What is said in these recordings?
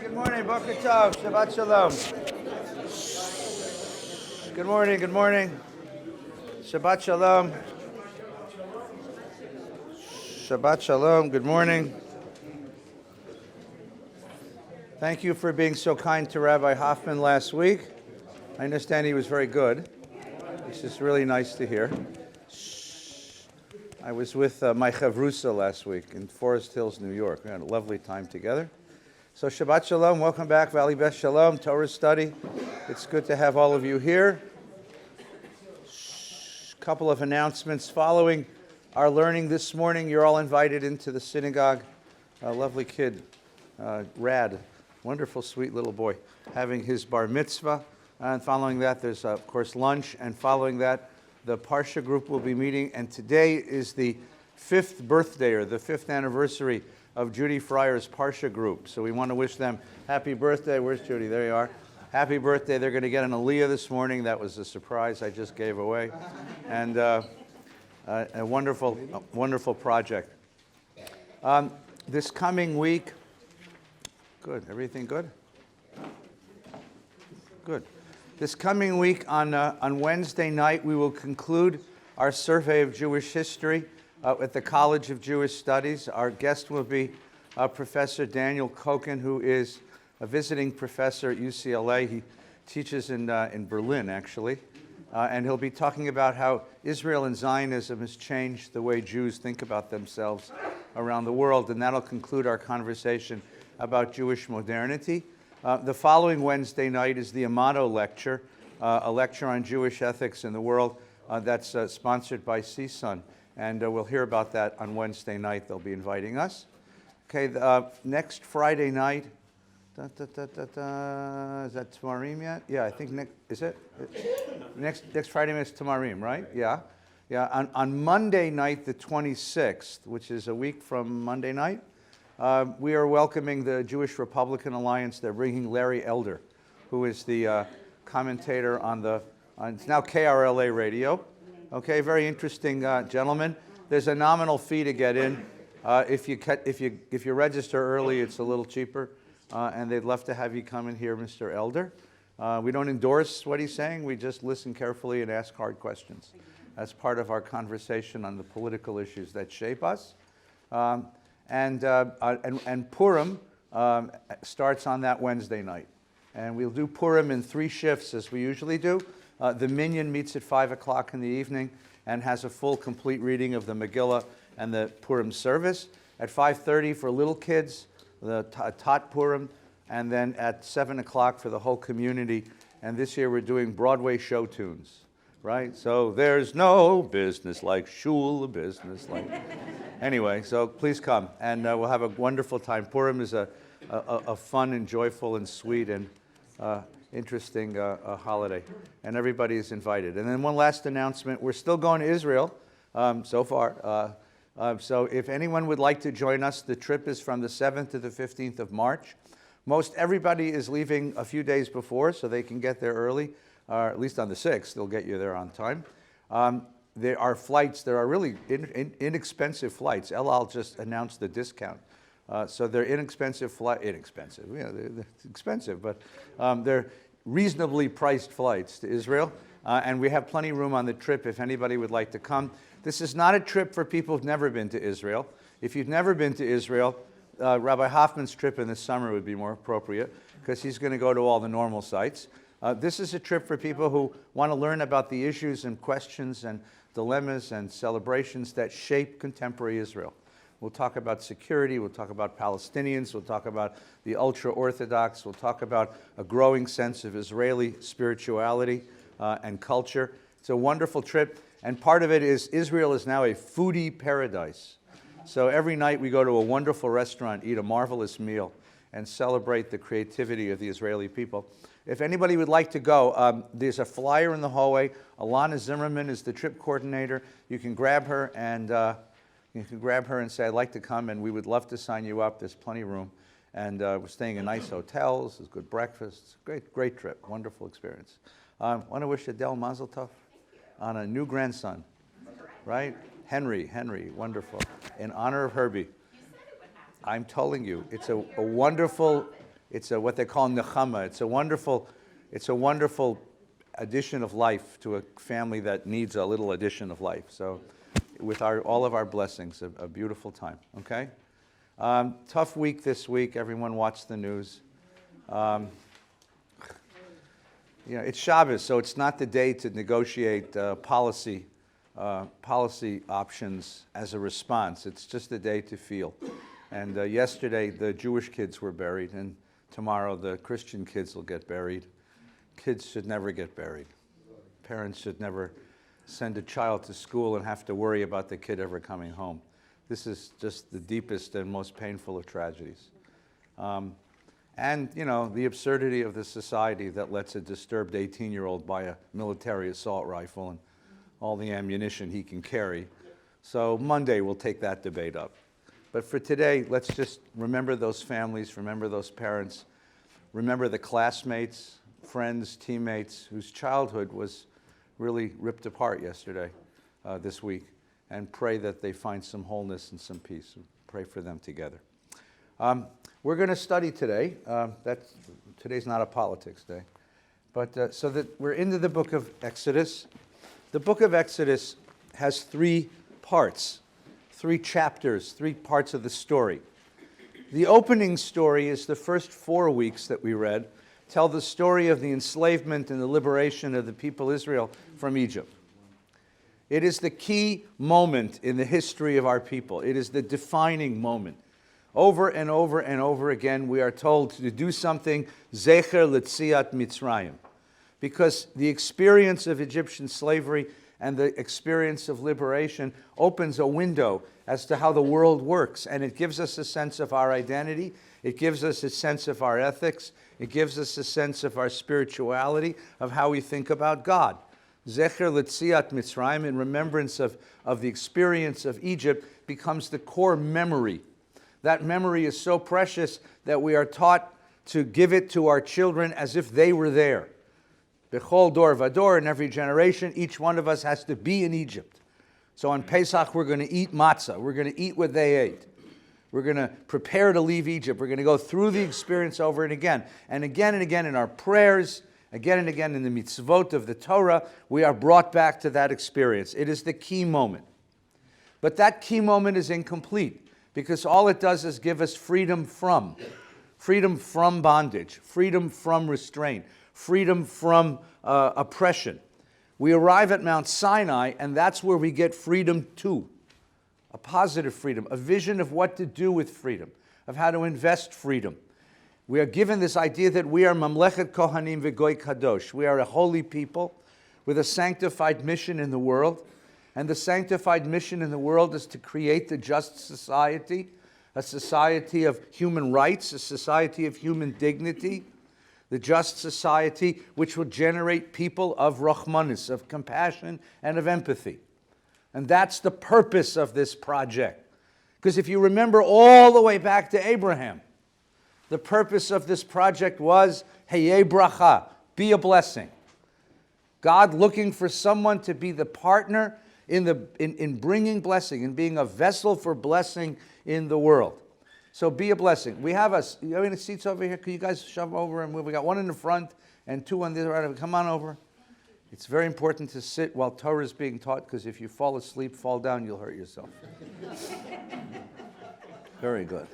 Good morning, Boker Tov, Shabbat Shalom. Good morning, Shabbat Shalom. Shabbat Shalom, good morning. Thank you for being so kind to Rabbi Hoffman last week. I understand he was very good. It's just really nice to hear. I was with my chavrusa last week in Forest Hills, New York. We had a lovely time together. So Shabbat Shalom, welcome back, Valley Beth Shalom, Torah study. It's good to have all of you here. A couple of announcements following our learning this morning. You're all invited into the synagogue. A lovely kid, Rad, wonderful, sweet little boy, having his bar mitzvah. And following that, there's, of course, lunch. And following that, the Parsha group will be meeting. And today is the 5th birthday, or the 5th anniversary of Judy Fryer's Parsha group. So we want to wish them happy birthday. Where's Judy? There you are. Happy birthday. They're going to get an aliyah this morning. That was a surprise I just gave away. And a wonderful project. This coming week, good. Everything good? Good. This coming week on Wednesday night, we will conclude our survey of Jewish history at the College of Jewish Studies. Our guest will be Professor Daniel Koken, who is a visiting professor at UCLA. He teaches in Berlin, actually. And he'll be talking about how Israel and Zionism has changed the way Jews think about themselves around the world. And that'll conclude our conversation about Jewish modernity. The following Wednesday night is the Amato lecture, a lecture on Jewish ethics in the world that's sponsored by CSUN. And we'll hear about that on Wednesday night. They'll be inviting us. Okay, next Friday night, is that Tamarim yet? Yeah, I think is it? Next Friday night is Tamarim, right? Yeah. Yeah. On Monday night, the 26th, which is a week from Monday night, we are welcoming the Jewish Republican Alliance. They're bringing Larry Elder, who is the commentator on it's now KRLA radio. Okay, very interesting gentleman. There's a nominal fee to get in. If you register early, it's a little cheaper, and they'd love to have you come and hear Mr. Elder. We don't endorse what he's saying. We just listen carefully and ask hard questions. That's part of our conversation on the political issues that shape us. And Purim starts on that Wednesday night. And we'll do Purim in 3 shifts, as we usually do. The Minyan meets at 5 o'clock in the evening and has a full, complete reading of the Megillah and the Purim service. At 5:30 for little kids, the Tot Purim, and then at 7 o'clock for the whole community. And this year we're doing Broadway show tunes, right? So there's no business like shul, business like... Anyway, so please come, and we'll have a wonderful time. Purim is a fun and joyful and sweet and interesting holiday, and everybody is invited. And then one last announcement: we're still going to Israel so far. So if anyone would like to join us, the trip is from the 7th to the 15th of March. Most everybody is leaving a few days before, so they can get there early, or at least on the 6th. They'll get you there on time. There are flights. There are really inexpensive flights. El Al just announced the discount. So they're inexpensive, they're expensive, but they're reasonably priced flights to Israel. And we have plenty of room on the trip if anybody would like to come. This is not a trip for people who've never been to Israel. If you've never been to Israel, Rabbi Hoffman's trip in the summer would be more appropriate because he's going to go to all the normal sites. This is a trip for people who want to learn about the issues and questions and dilemmas and celebrations that shape contemporary Israel. We'll talk about security, we'll talk about Palestinians, we'll talk about the ultra-Orthodox, we'll talk about a growing sense of Israeli spirituality and culture. It's a wonderful trip, and part of it is Israel is now a foodie paradise. So every night we go to a wonderful restaurant, eat a marvelous meal, and celebrate the creativity of the Israeli people. If anybody would like to go, there's a flyer in the hallway. Alana Zimmerman is the trip coordinator. You can grab her and say, I'd like to come, and we would love to sign you up. There's plenty of room. And we're staying in nice hotels. There's good breakfast. Great trip. Wonderful experience. I want to wish Adele Mazel Tov on a new grandson, right? Henry, wonderful. In honor of Herbie. I'm telling you, it's a wonderful It's what they call nechama. It's a wonderful addition of life to a family that needs a little addition of life. So with all of our blessings, a beautiful time, okay? Tough week this week. Everyone watched the news. It's Shabbos, so it's not the day to negotiate policy options as a response. It's just a day to feel. And yesterday, the Jewish kids were buried, and tomorrow the Christian kids will get buried. Kids should never get buried. Parents should never send a child to school and have to worry about the kid ever coming home. This is just the deepest and most painful of tragedies. And, the absurdity of the society that lets a disturbed 18-year-old buy a military assault rifle and all the ammunition he can carry. So Monday we'll take that debate up. But for today, let's just remember those families, remember those parents, remember the classmates, friends, teammates whose childhood was really ripped apart yesterday, this week, and pray that they find some wholeness and some peace. Pray for them together. We're going to study today. Today's not a politics day, but so that we're into the book of Exodus. The book of Exodus has 3 parts, 3 chapters, 3 parts of the story. The opening story is the first 4 weeks that we read, tell the story of the enslavement and the liberation of the people Israel from Egypt. It is the key moment in the history of our people. It is the defining moment. Over and over and over again, we are told to do something, Zecher L'Tziat Mitzrayim, because the experience of Egyptian slavery and the experience of liberation opens a window as to how the world works, and it gives us a sense of our identity, it gives us a sense of our ethics, it gives us a sense of our spirituality, of how we think about God. Zecher L'Tziat Mitzrayim, in remembrance of the experience of Egypt, becomes the core memory. That memory is so precious that we are taught to give it to our children as if they were there. Bechol dor vador, in every generation, each one of us has to be in Egypt. So on Pesach, we're going to eat matzah. We're going to eat what they ate. We're going to prepare to leave Egypt. We're going to go through the experience over and again in our prayers, again and again in the mitzvot of the Torah, we are brought back to that experience. It is the key moment. But that key moment is incomplete, because all it does is give us freedom from bondage, freedom from restraint, freedom from oppression. We arrive at Mount Sinai, and that's where we get freedom to. A positive freedom, a vision of what to do with freedom, of how to invest freedom. We are given this idea that we are Mamlechet Kohanim V'Goy Kadosh. We are a holy people with a sanctified mission in the world. And the sanctified mission in the world is to create the just society, a society of human rights, a society of human dignity, the just society which will generate people of Rachmanis, of compassion and of empathy. And that's the purpose of this project. Because if you remember all the way back to Abraham, the purpose of this project was, Hayeh bracha, be a blessing. God looking for someone to be the partner in bringing blessing, in being a vessel for blessing in the world. So be a blessing. We have any seats over here? Can you guys shove over and move? We got one in the front and 2 on the other side. Come on over. It's very important to sit while Torah is being taught, because if you fall asleep, fall down, you'll hurt yourself. Very good.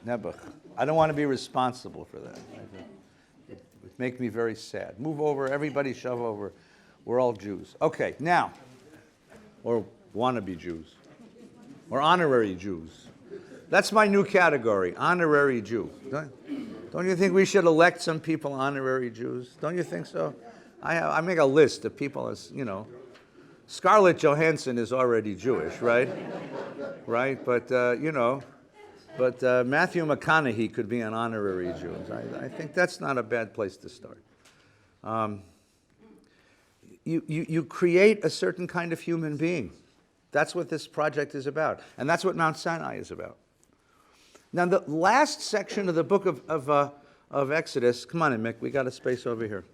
Nebuch. I don't want to be responsible for that. It would make me very sad. Move over. Everybody shove over. We're all Jews. Okay, now, or wannabe Jews, or honorary Jews. That's my new category, honorary Jew. Don't you think we should elect some people honorary Jews? Don't you think so? I make a list of people as, Scarlett Johansson is already Jewish, right? Right? But, Matthew McConaughey could be an honorary Jew. I think that's not a bad place to start. You create a certain kind of human being. That's what this project is about. And that's what Mount Sinai is about. Now, the last section of the book of Exodus, come on in, Mick, we got a space over here.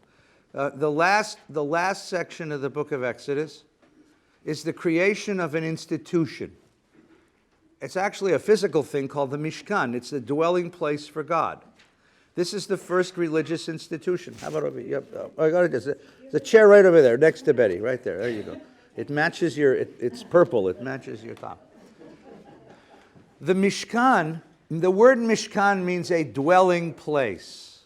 The last section of the book of Exodus is the creation of an institution. It's actually a physical thing called the Mishkan. It's the dwelling place for God. This is the first religious institution. How about over here? Yep. I got it. The chair right over there, next to Betty, right there. There you go. It matches it's purple. It matches your top. The Mishkan, the word Mishkan means a dwelling place.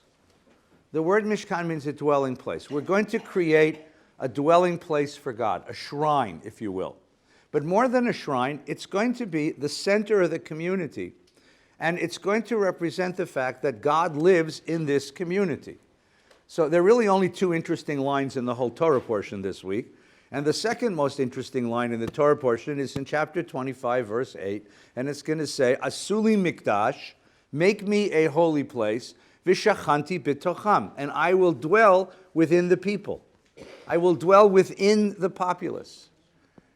The word Mishkan means a dwelling place. We're going to create a dwelling place for God, a shrine, if you will. But more than a shrine, it's going to be the center of the community. And it's going to represent the fact that God lives in this community. So there are really only two interesting lines in the whole Torah portion this week. And the second most interesting line in the Torah portion is in chapter 25, verse 8. And it's going to say, Asuli mikdash, make me a holy place, v'shachanti b'tocham, and I will dwell within the people. I will dwell within the populace.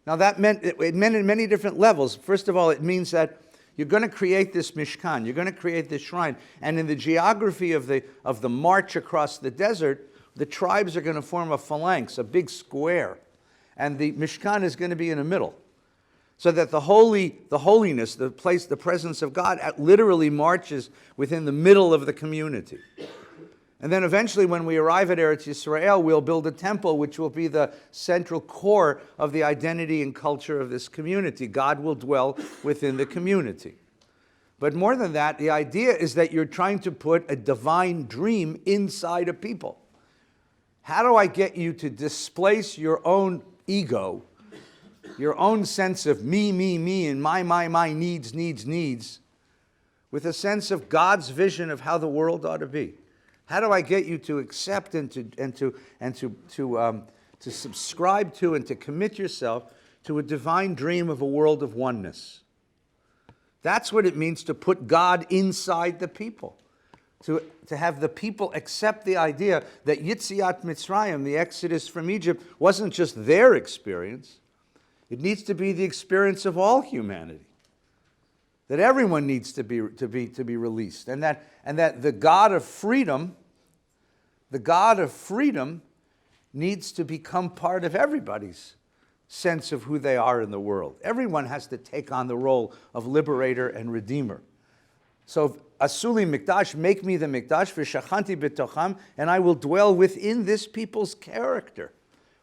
Now that meant, it meant in many different levels. First of all, it means that you're going to create this Mishkan, you're going to create this shrine, and in the geography of the march across the desert, the tribes are going to form a phalanx, a big square, and the Mishkan is going to be in the middle, so that the holiness, the place, the presence of God literally marches within the middle of the community. And then eventually when we arrive at Eretz Yisrael, we'll build a temple which will be the central core of the identity and culture of this community. God will dwell within the community. But more than that, the idea is that you're trying to put a divine dream inside a people. How do I get you to displace your own ego, your own sense of me, and my, needs, with a sense of God's vision of how the world ought to be? How do I get you to accept and to subscribe to and to commit yourself to a divine dream of a world of oneness? That's what it means to put God inside the people. To have the people accept the idea that Yitziat Mitzrayim, the exodus from Egypt, wasn't just their experience. It needs to be the experience of all humanity. That everyone needs to be released, and that the God of freedom needs to become part of everybody's sense of who they are in the world. Everyone has to take on the role of liberator and redeemer. So Asuli Mikdash, make me the Mikdash, v'shachanti b'tocham, and I will dwell within this people's character,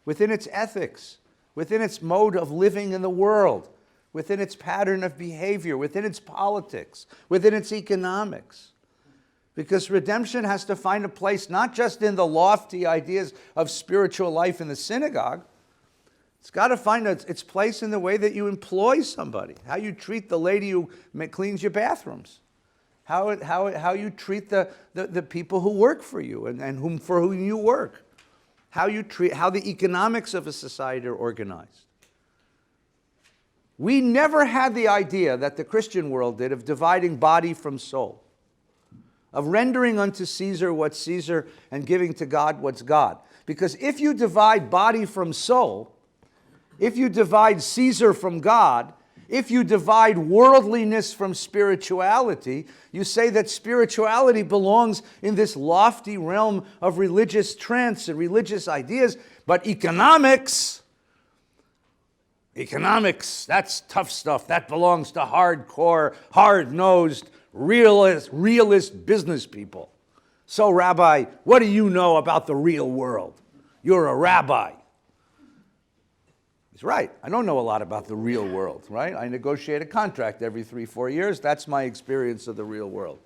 within its ethics, within its mode of living in the world, within its pattern of behavior, within its politics, within its economics. Because redemption has to find a place not just in the lofty ideas of spiritual life in the synagogue. It's got to find its place in the way that you employ somebody, how you treat the lady who cleans your bathrooms, how you treat the people who work for you and for whom you work, how the economics of a society are organized. We never had the idea that the Christian world did of dividing body from soul, of rendering unto Caesar what's Caesar and giving to God what's God. Because if you divide body from soul, if you divide Caesar from God, if you divide worldliness from spirituality, you say that spirituality belongs in this lofty realm of religious trance and religious ideas, but economics, that's tough stuff. That belongs to hardcore, hard-nosed, realist business people. So, Rabbi, what do you know about the real world? You're a rabbi. He's right. I don't know a lot about the real world, right? I negotiate a contract every 3-4 years. That's my experience of the real world,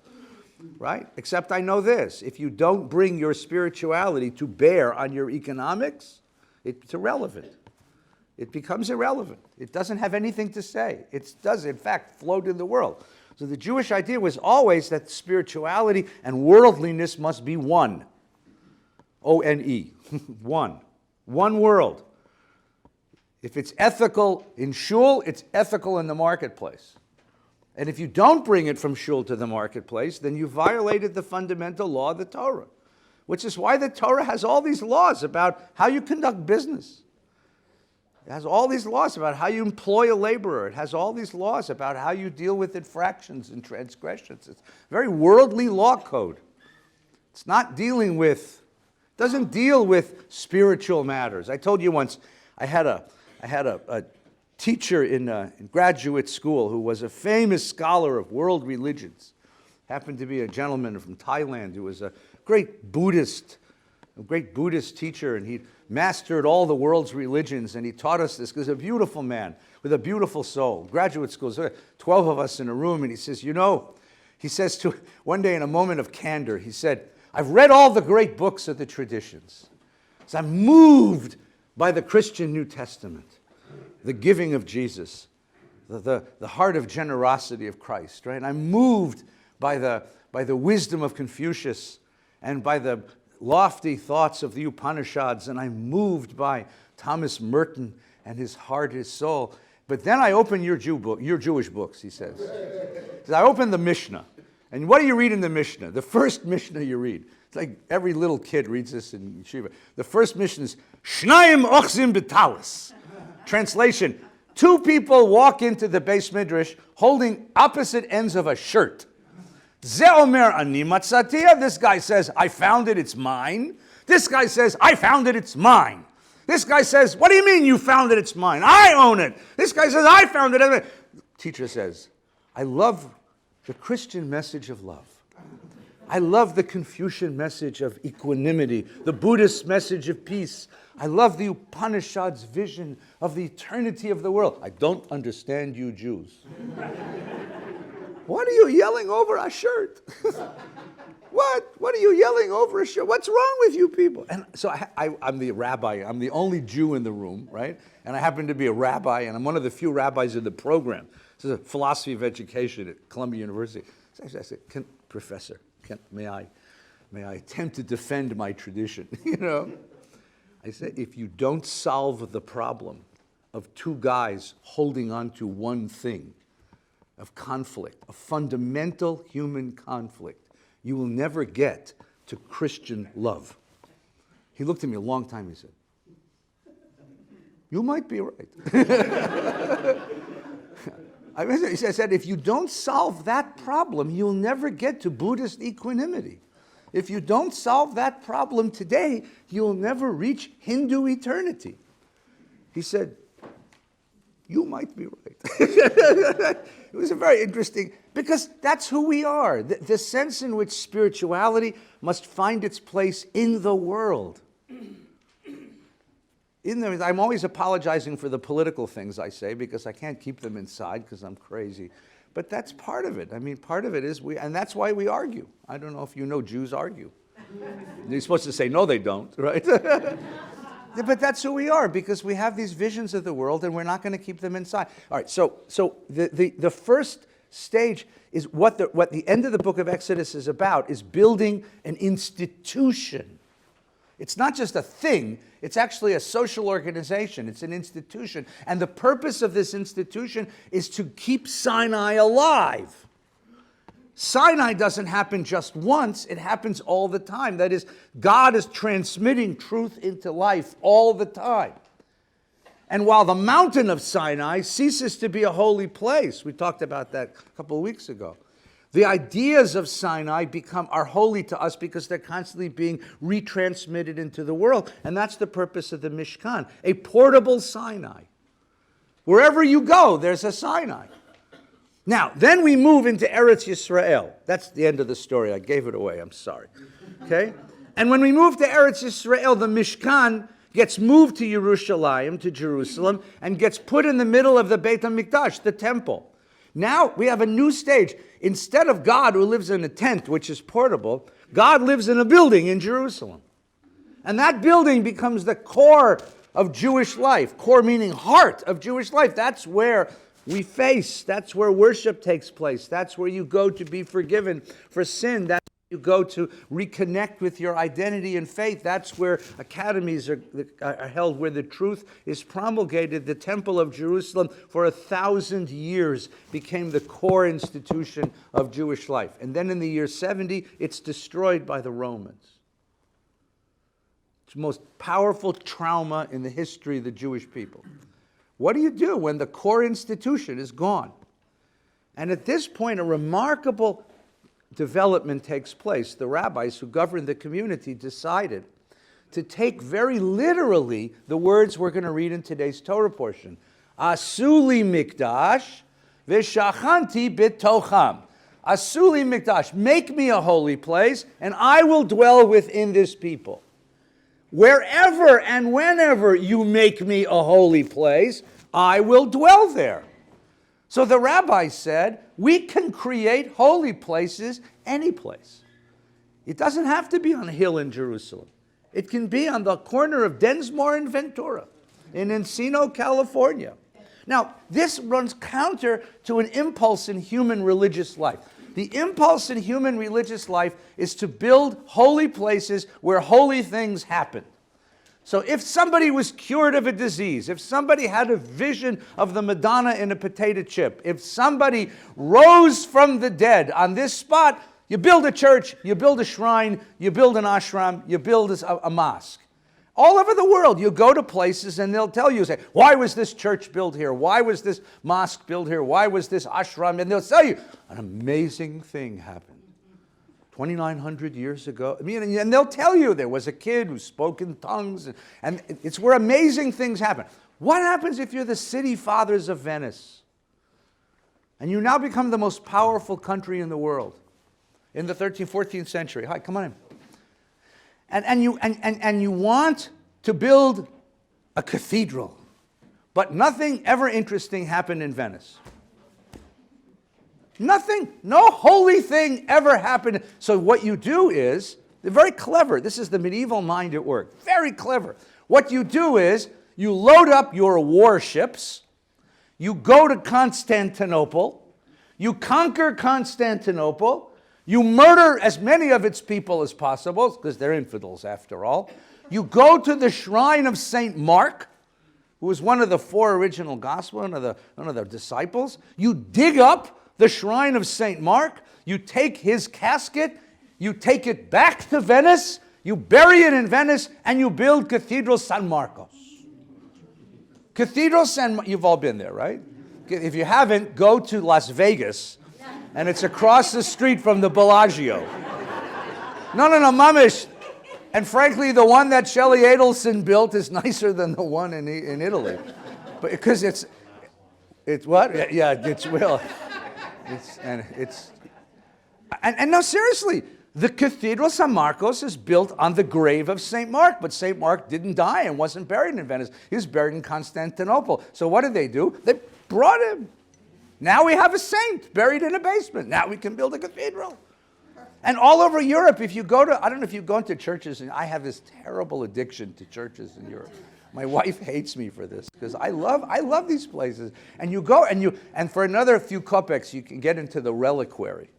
right? Except I know this. If you don't bring your spirituality to bear on your economics, it's irrelevant. It becomes irrelevant. It doesn't have anything to say. It does, in fact, float in the world. So the Jewish idea was always that spirituality and worldliness must be one. O-N-E. One. One world. If it's ethical in shul, it's ethical in the marketplace. And if you don't bring it from shul to the marketplace, then you violated the fundamental law of the Torah, which is why the Torah has all these laws about how you conduct business. It has all these laws about how you employ a laborer. It has all these laws about how you deal with infractions and transgressions. It's a very worldly law code. It's not doesn't deal with spiritual matters. I told you once, I had a teacher in graduate school who was a famous scholar of world religions, Happened to be a gentleman from Thailand who was a great Buddhist teacher, and he mastered all the world's religions, and he taught us this. He was a beautiful man with a beautiful soul. Graduate school, 12 of us in a room, and he says, he says to one day in a moment of candor, he said, I've read all the great books of the traditions. So I'm moved by the Christian New Testament, the giving of Jesus, the heart of generosity of Christ, right? I'm moved by the wisdom of Confucius and by the lofty thoughts of the Upanishads, and I'm moved by Thomas Merton and his heart, his soul. But then I open your Jewish books, he says. I open the Mishnah. And what do you read in the Mishnah? The first Mishnah you read. It's like every little kid reads this in yeshiva. The first Mishnah is, Shnayim ochzim b'talis. Translation, 2 people walk into the Beis Midrash holding opposite ends of a shirt. Ze omer ani matzatia. This guy says, I found it, it's mine. This guy says, I found it, it's mine. This guy says, what do you mean you found it, it's mine? I own it. This guy says, I found it. Teacher says, I love the Christian message of love. I love the Confucian message of equanimity, the Buddhist message of peace. I love the Upanishad's vision of the eternity of the world. I don't understand you Jews. What are you yelling over a shirt? What are you yelling over a shirt? What's wrong with you people? And so I'm the rabbi. I'm the only Jew in the room, right? And I happen to be a rabbi, and I'm one of the few rabbis in the program. This is a philosophy of education at Columbia University. So I said, Professor, may I attempt to defend my tradition? I said, if you don't solve the problem of 2 guys holding on to one thing, of conflict, a fundamental human conflict, you will never get to Christian love. He looked at me a long time, he said, you might be right. I said, if you don't solve that problem, you'll never get to Buddhist equanimity. If you don't solve that problem today, you'll never reach Hindu eternity. He said, you might be right. It was a very interesting, because that's who we are. The sense in which spirituality must find its place in the world. I'm always apologizing for the political things I say, because I can't keep them inside because I'm crazy. But that's part of it. I mean, part of it is and that's why we argue. I don't know if you know Jews argue. You're supposed to say, no, they don't, right? But that's who we are, because we have these visions of the world and we're not going to keep them inside. All right, so the first stage is what the end of the book of Exodus is about, is building an institution. It's not just a thing, it's actually a social organization, it's an institution. And the purpose of this institution is to keep Sinai alive. Sinai doesn't happen just once, it happens all the time. That is, God is transmitting truth into life all the time. And while the mountain of Sinai ceases to be a holy place, we talked about that a couple of weeks ago, the ideas of Sinai are holy to us because they're constantly being retransmitted into the world. And that's the purpose of the Mishkan, a portable Sinai. Wherever you go, there's a Sinai. Now, then we move into Eretz Yisrael. That's the end of the story. I gave it away. I'm sorry. Okay? And when we move to Eretz Yisrael, the Mishkan gets moved to Yerushalayim, to Jerusalem, and gets put in the middle of the Beit HaMikdash, the temple. Now we have a new stage. Instead of God who lives in a tent, which is portable, God lives in a building in Jerusalem. And that building becomes the core of Jewish life. Core meaning heart of Jewish life. That's where we face. That's where worship takes place. That's where you go to be forgiven for sin. That's where you go to reconnect with your identity and faith. That's where academies are held, where the truth is promulgated. The Temple of Jerusalem for 1,000 years became the core institution of Jewish life. And then in the year 70, it's destroyed by the Romans. It's the most powerful trauma in the history of the Jewish people. What do you do when the core institution is gone? And at this point, a remarkable development takes place. The rabbis who governed the community decided to take very literally the words we're going to read in today's Torah portion. Asuli mikdash v'shachanti bitocham. Asuli mikdash, make me a holy place, and I will dwell within this people. Wherever and whenever you make me a holy place, I will dwell there. So the rabbi said, we can create holy places any place. It doesn't have to be on a hill in Jerusalem. It can be on the corner of Densmore and Ventura in Encino, California. Now, this runs counter to an impulse in human religious life. The impulse in human religious life is to build holy places where holy things happen. So if somebody was cured of a disease, if somebody had a vision of the Madonna in a potato chip, if somebody rose from the dead on this spot, you build a church, you build a shrine, you build an ashram, you build a mosque. All over the world, you go to places and they'll tell you, say, why was this church built here? Why was this mosque built here? Why was this ashram? And they'll tell you, an amazing thing happened 2,900 years ago. I mean, and they'll tell you there was a kid who spoke in tongues, and it's where amazing things happen. What happens if you're the city fathers of Venice and you now become the most powerful country in the world in the 13th, 14th century? Hi, come on in. And you want to build a cathedral, but nothing ever interesting happened in Venice. Nothing, no holy thing ever happened. So what you do is, they're very clever. This is the medieval mind at work. Very clever. What you do is, you load up your warships, you go to Constantinople, you conquer Constantinople, you murder as many of its people as possible, because they're infidels after all. You go to the shrine of St. Mark, who was one of the four original Gospels, one of the disciples. You dig up the shrine of St. Mark, you take his casket, you take it back to Venice, you bury it in Venice, and you build Cathedral San Marcos. Cathedral San Marcos, you've all been there, right? If you haven't, go to Las Vegas, and it's across the street from the Bellagio. No, mamish. And frankly, the one that Shelley Adelson built is nicer than the one in Italy. But because it's what? Yeah, it's real. And no, seriously, the Cathedral San Marcos is built on the grave of St. Mark, but St. Mark didn't die and wasn't buried in Venice. He was buried in Constantinople. So what did they do? They brought him. Now we have a saint buried in a basement. Now we can build a cathedral. And all over Europe, if you go to, I don't know if you've gone to churches, and I have this terrible addiction to churches in Europe. My wife hates me for this, because I love these places. And you go, and for another few kopecks, you can get into the reliquary.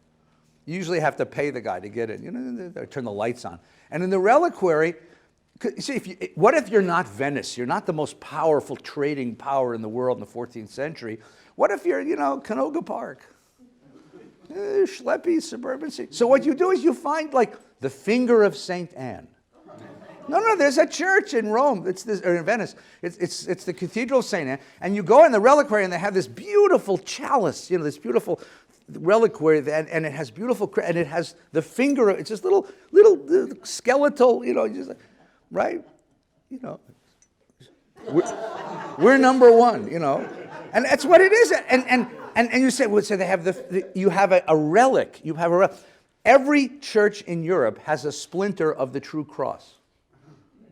You usually have to pay the guy to get in. You know, they turn the lights on. And in the reliquary, see, what if you're not Venice? You're not the most powerful trading power in the world in the 14th century. What if you're, Canoga Park? Schleppy, suburban city. So what you do is you find, like, the finger of St. Anne. No, there's a church in Rome, or in Venice. It's the Cathedral of St. Anne. And you go in the reliquary, and they have this beautiful chalice, this beautiful reliquary, and it has beautiful, and it has the finger, it's this little skeletal, right? We're number one, And that's what it is. And you say, well, so they have you have a relic. You have a relic. Every church in Europe has a splinter of the true cross.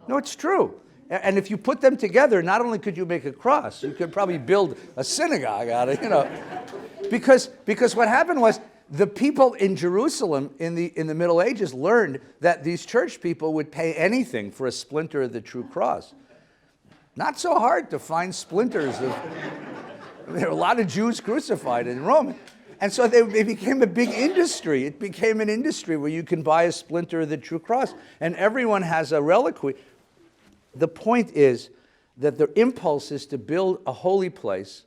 No, it's true. And if you put them together, not only could you make a cross, you could probably build a synagogue out of it, Because what happened was the people in Jerusalem in the Middle Ages learned that these church people would pay anything for a splinter of the true cross. Not so hard to find splinters of. There were a lot of Jews crucified in Rome. And so they became a big industry. It became an industry where you can buy a splinter of the true cross. And everyone has a reliquary. The point is that the impulse is to build a holy place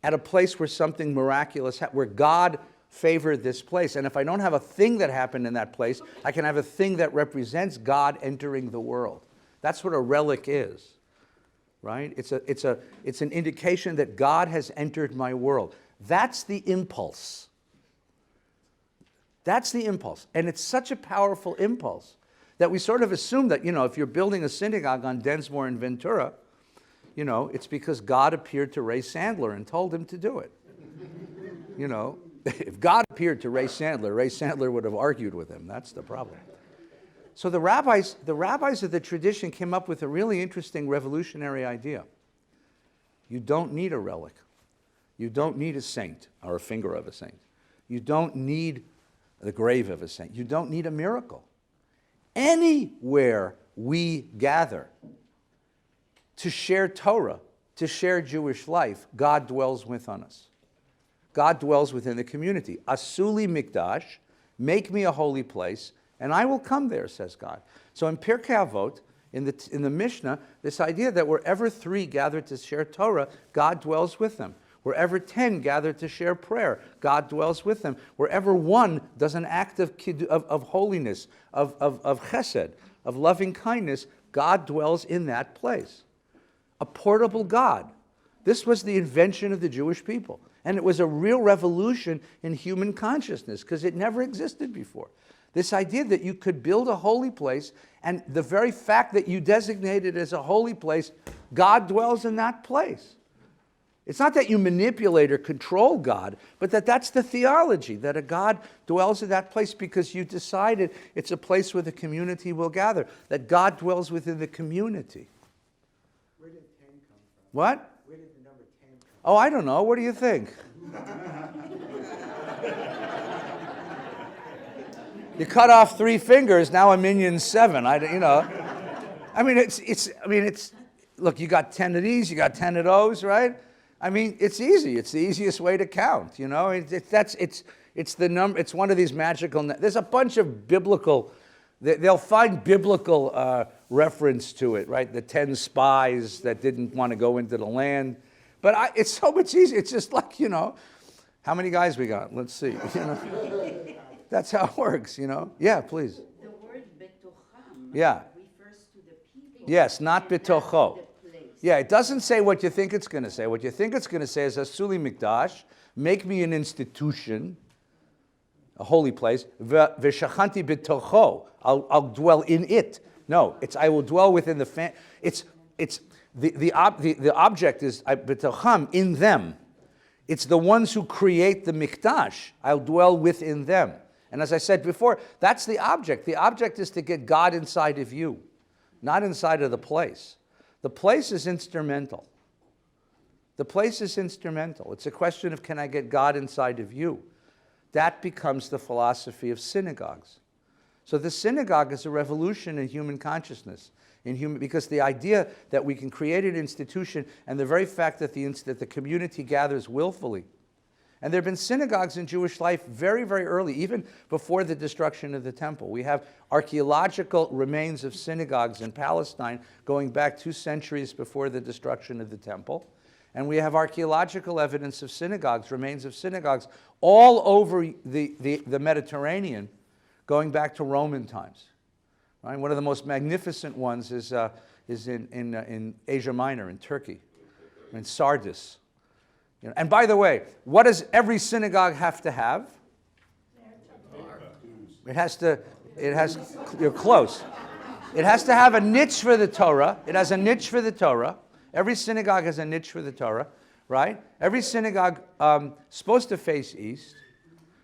at a place where something miraculous, where God favored this place. And if I don't have a thing that happened in that place, I can have a thing that represents God entering the world. That's what a relic is. Right? It's an indication that God has entered my world. That's the impulse. That's the impulse. And it's such a powerful impulse that we sort of assume that, if you're building a synagogue on Densmore and Ventura, it's because God appeared to Ray Sandler and told him to do it. If God appeared to Ray Sandler would have argued with him. That's the problem. So the rabbis of the tradition came up with a really interesting revolutionary idea. You don't need a relic. You don't need a saint or a finger of a saint. You don't need the grave of a saint. You don't need a miracle. Anywhere we gather to share Torah, to share Jewish life, God dwells within us. God dwells within the community. Asuli mikdash, make me a holy place, and I will come there, says God. So in Pirkei Avot, in the Mishnah, this idea that wherever 3 gather to share Torah, God dwells with them. Wherever 10 gather to share prayer, God dwells with them. Wherever 1 does an act of holiness, of chesed, of loving kindness, God dwells in that place. A portable God. This was the invention of the Jewish people. And it was a real revolution in human consciousness because it never existed before. This idea that you could build a holy place, and the very fact that you designate it as a holy place, God dwells in that place. It's not that you manipulate or control God, but that's the theology, that a God dwells in that place because you decided it's a place where the community will gather, that God dwells within the community. Where did 10 come from? What? Where did the number 10 come from? Oh, I don't know. What do you think? You cut off 3 fingers, now a minion's 7. Look, you got 10 of these, you got 10 of those, right? I mean, it's easy. It's the easiest way to count, you know? It's the number, it's one of these magical, there's a bunch of biblical, they'll find biblical reference to it, right? The 10 spies that didn't want to go into the land. But it's so much easier. It's just like, how many guys we got? Let's see. That's how it works, Yeah, please. The word betocham Yeah. refers to the people. Yes, not and betocho. the place. Yeah, it doesn't say what you think it's going to say. What you think it's going to say is Asuli Mikdash, make me an institution, a holy place, V'shachanti betocho, I'll dwell in it. No, it's I will dwell within the the object is betocham, in them. It's the ones who create the mikdash. I'll dwell within them. And as I said before, that's the object. The object is to get God inside of you, not inside of the place. The place is instrumental. The place is instrumental. It's a question of, can I get God inside of you? That becomes the philosophy of synagogues. So the synagogue is a revolution in human consciousness, because the idea that we can create an institution, and the very fact that the community gathers willfully. And there have been synagogues in Jewish life very, very early, even before the destruction of the temple. We have archaeological remains of synagogues in Palestine going back 2 centuries before the destruction of the temple. And we have archaeological evidence of synagogues, remains of synagogues, all over the Mediterranean, going back to Roman times. Right? One of the most magnificent ones is in Asia Minor, in Turkey, in Sardis. And by the way, what does every synagogue have to have? You're close. It has to have a niche for the Torah. It has a niche for the Torah. Every synagogue has a niche for the Torah, right? Every synagogue supposed to face east,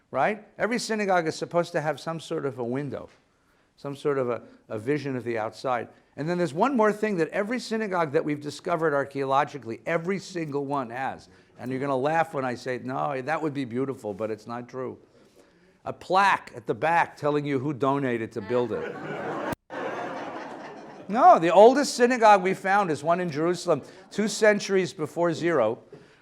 right? Every synagogue is supposed to have some sort of a window, some sort of a vision of the outside. And then there's one more thing that every synagogue that we've discovered archaeologically, every single one has. And you're going to laugh when I say, no, that would be beautiful, but it's not true. A plaque at the back telling you who donated to build it. No, the oldest synagogue we found is one in Jerusalem, 2 centuries before zero,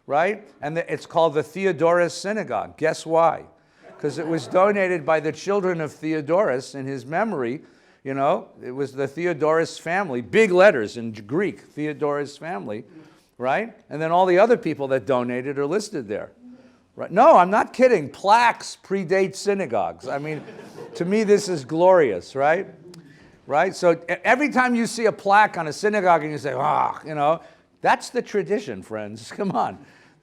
right? And it's called the Theodorus Synagogue. Guess why? Because it was donated by the children of Theodorus in his memory. It was the Theodorus family, big letters in Greek, Theodorus family, right? And then all the other people that donated are listed there. Right? No, I'm not kidding. Plaques predate synagogues. I mean, to me, this is glorious, right? Right? So every time you see a plaque on a synagogue and you say, that's the tradition, friends. Come on.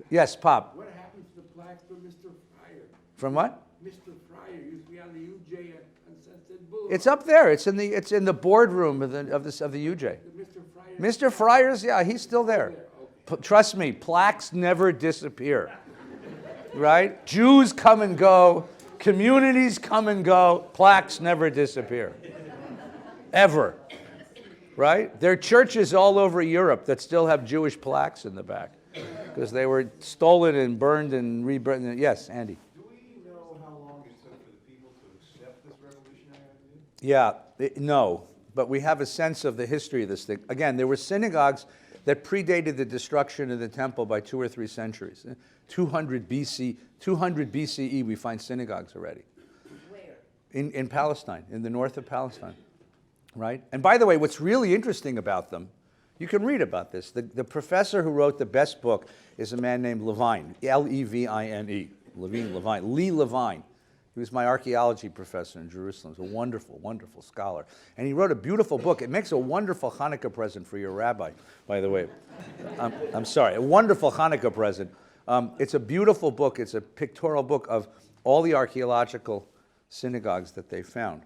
Yes, Pop. What happened to the plaque from Mr. Fryer? From what? Mr. Fryer used to be on the UJ on Sunset Boulevard. It's up there. It's in the boardroom of the UJ. Mr. Fryer. Mr. Fryer's, yeah, he's still there. Okay. Trust me, plaques never disappear. right? Jews come and go, communities come and go, plaques never disappear. Ever. Right? There are churches all over Europe that still have Jewish plaques in the back because they were stolen and burned and reburned. Yes, Andy. Do we know how long it took for the people to accept this revolutionary idea? Yeah, no, but we have a sense of the history of this thing. Again, there were synagogues that predated the destruction of the temple by 2 or 3 centuries. 200 BCE, we find synagogues already. Where? In Palestine, in the north of Palestine. Right? And by the way, what's really interesting about them, you can read about this. The professor who wrote the best book is a man named Levine, Levine, Levine, Lee Levine. He was my archaeology professor in Jerusalem. He's a wonderful, wonderful scholar. And he wrote a beautiful book. It makes a wonderful Hanukkah present for your rabbi, by the way. I'm sorry, a wonderful Hanukkah present. It's a beautiful book. It's a pictorial book of all the archaeological synagogues that they found.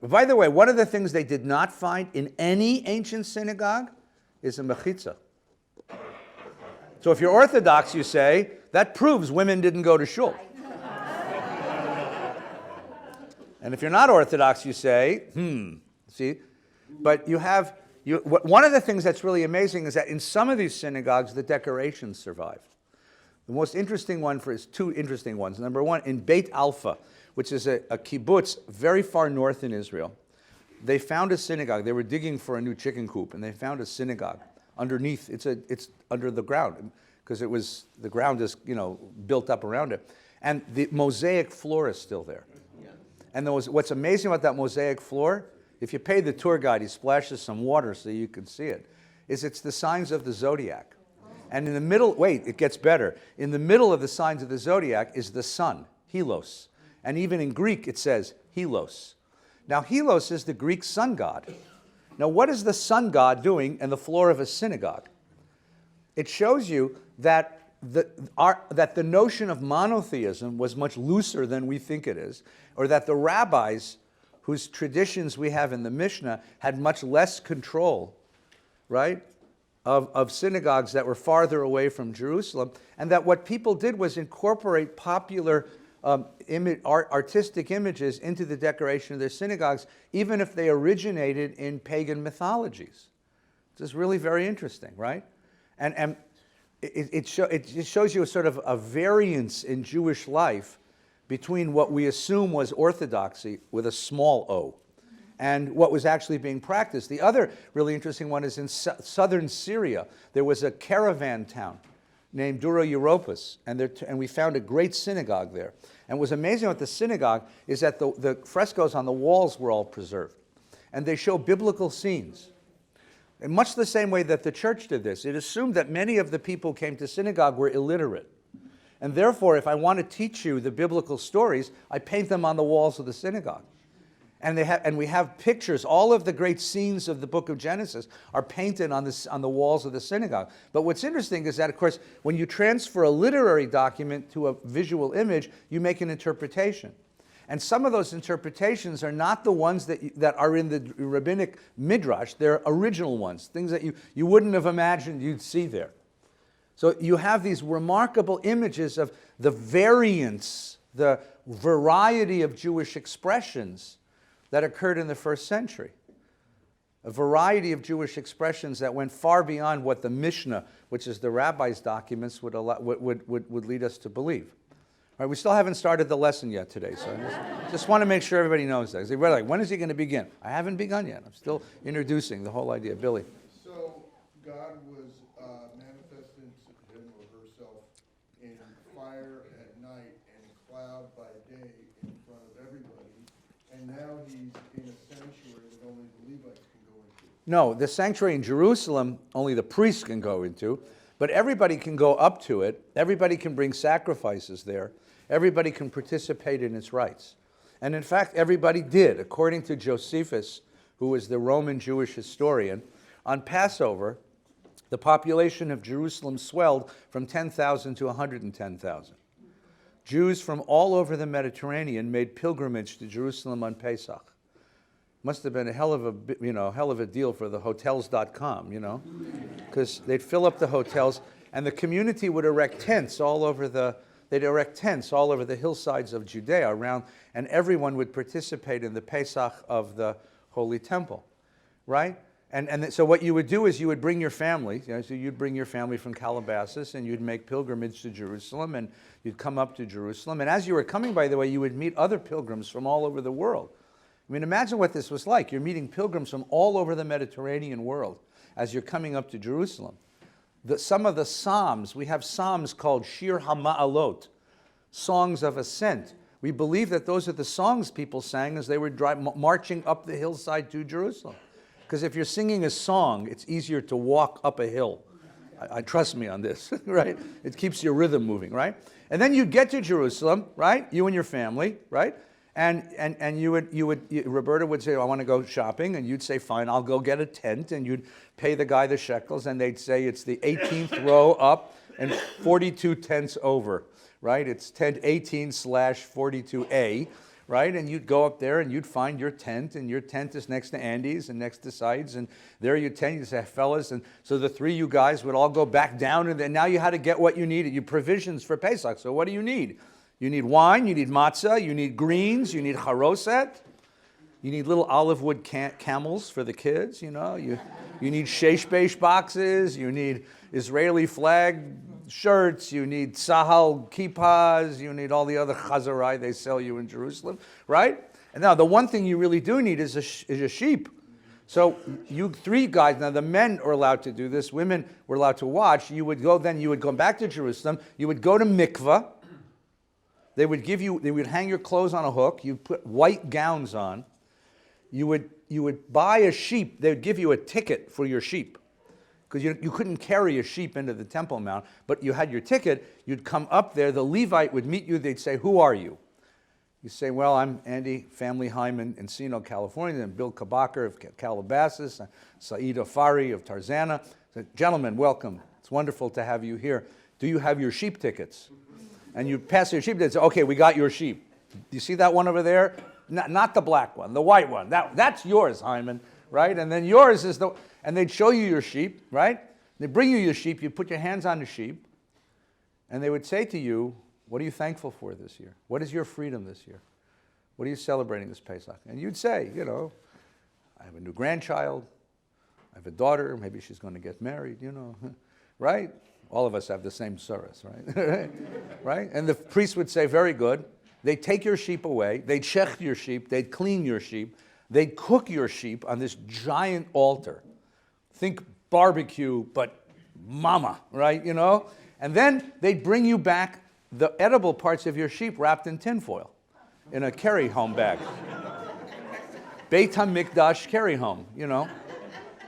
By the way, one of the things they did not find in any ancient synagogue is a mechitza. So if you're Orthodox, you say, that proves women didn't go to shul. And if you're not Orthodox, you say, see? But one of the things that's really amazing is that in some of these synagogues, the decorations survived. The most interesting one is 2 interesting ones. Number one, in Beit Alpha, which is a kibbutz very far north in Israel, they found a synagogue. They were digging for a new chicken coop, and they found a synagogue underneath. It's under the ground because the ground is built up around it, and the mosaic floor is still there. And what's amazing about that mosaic floor, if you pay the tour guide, he splashes some water so you can see it, is it's the signs of the zodiac. And in the middle, wait, it gets better. In the middle of the signs of the zodiac is the sun, Helos. And even in Greek, it says Helos. Now, Helos is the Greek sun god. Now, what is the sun god doing in the floor of a synagogue? It shows you that the notion of monotheism was much looser than we think it is, or that the rabbis, whose traditions we have in the Mishnah, had much less control, right, of synagogues that were farther away from Jerusalem, and that what people did was incorporate popular artistic images into the decoration of their synagogues, even if they originated in pagan mythologies. This is really very interesting, right? And it shows you a sort of a variance in Jewish life between what we assume was orthodoxy with a small o and what was actually being practiced. The other really interesting one is in southern Syria. There was a caravan town named Dura Europos, and we found a great synagogue there. And what was amazing about the synagogue is that the frescoes on the walls were all preserved. And they show biblical scenes. In much the same way that the church did this. It assumed that many of the people who came to synagogue were illiterate. And therefore, if I want to teach you the biblical stories, I paint them on the walls of the synagogue. And we have pictures. All of the great scenes of the book of Genesis are painted on the walls of the synagogue. But what's interesting is that, of course, when you transfer a literary document to a visual image, you make an interpretation. And some of those interpretations are not the ones that are in the rabbinic midrash. They're original ones, things that you wouldn't have imagined you'd see there. So you have these remarkable images of the variance, the variety of Jewish expressions that occurred in the first century. A variety of Jewish expressions that went far beyond what the Mishnah, which is the rabbi's documents, would lead us to believe. All right, we still haven't started the lesson yet today, so I just want to make sure everybody knows that. They're like, when is he going to begin? I haven't begun yet. I'm still introducing the whole idea. Billy. So God was manifesting him or herself in fire at night and cloud by day in front of everybody, and now he's in a sanctuary that only the Levites can go into. No, the sanctuary in Jerusalem, only the priests can go into, but everybody can go up to it. Everybody can bring sacrifices there. Everybody can participate in its rites. And in fact, everybody did. According to Josephus, who was the Roman Jewish historian, on Passover, the population of Jerusalem swelled from 10,000 to 110,000. Jews from all over the Mediterranean made pilgrimage to Jerusalem on Pesach. Must have been a hell of a deal for the hotels.com, because they'd fill up the hotels, and the community would erect tents all over the they'd erect tents all over the hillsides of Judea around, and everyone would participate in the Pesach of the Holy Temple, right? So what you would do is you would bring your family, so you'd bring your family from Calabasas and you'd make pilgrimage to Jerusalem and you'd come up to Jerusalem. And as you were coming, by the way, you would meet other pilgrims from all over the world. I mean, imagine what this was like. You're meeting pilgrims from all over the Mediterranean world as you're coming up to Jerusalem. Some of the Psalms, we have Psalms called Shir HaMa'alot, songs of ascent. We believe that those are the songs people sang as they were marching up the hillside to Jerusalem. Because if you're singing a song, it's easier to walk up a hill. I trust me on this, right? It keeps your rhythm moving, right? And then you get to Jerusalem, right? You and your family, right? And Roberta would say, I want to go shopping, and you'd say, fine, I'll go get a tent, and you'd pay the guy the shekels, and they'd say it's the 18th row up and 42 tents over, right? It's tent 18/42A. Right? And you'd go up there and you'd find your tent, and your tent is next to Andy's and next to Said's, and there your tent, you say, fellas, and so the three you guys would all go back down, and then now you had to get what you needed, you provisions for Pesach. So what do you need? You need wine, you need matzah, you need greens, you need charoset, you need little olive wood camels for the kids, you need shesh besh boxes, you need Israeli flag shirts, you need sahal kippahs, you need all the other chazarai they sell you in Jerusalem, right? And now the one thing you really do need is a sheep. So you three guys, now the men are allowed to do this, women were allowed to watch. You would go back to Jerusalem, you would go to mikvah, they would hang your clothes on a hook, you'd put white gowns on, you would buy a sheep, they would give you a ticket for your sheep. Because you couldn't carry a sheep into the Temple Mount, but you had your ticket, you'd come up there, the Levite would meet you, they'd say, who are you? You say, well, I'm Andy Family Heim in Encino, California, and Bill Kabacher of Calabasas, Saeed Afari of Tarzana. So, gentlemen, welcome. It's wonderful to have you here. Do you have your sheep tickets? And you pass your sheep tickets, okay, we got your sheep. Do you see that one over there? Not the black one, the white one. That's yours, Hyman, right? And then yours is and they'd show you your sheep, right? They bring you your sheep, you put your hands on the sheep, and they would say to you, what are you thankful for this year? What is your freedom this year? What are you celebrating this Pesach? And you'd say, I have a new grandchild, I have a daughter, maybe she's going to get married, right? All of us have the same surahs, right? Right? And the priest would say, very good. They'd take your sheep away, they'd shecht your sheep, they'd clean your sheep, they'd cook your sheep on this giant altar. Think barbecue, but mama, right, And then they'd bring you back the edible parts of your sheep wrapped in tinfoil in a carry-home bag. Beit HaMikdash carry-home,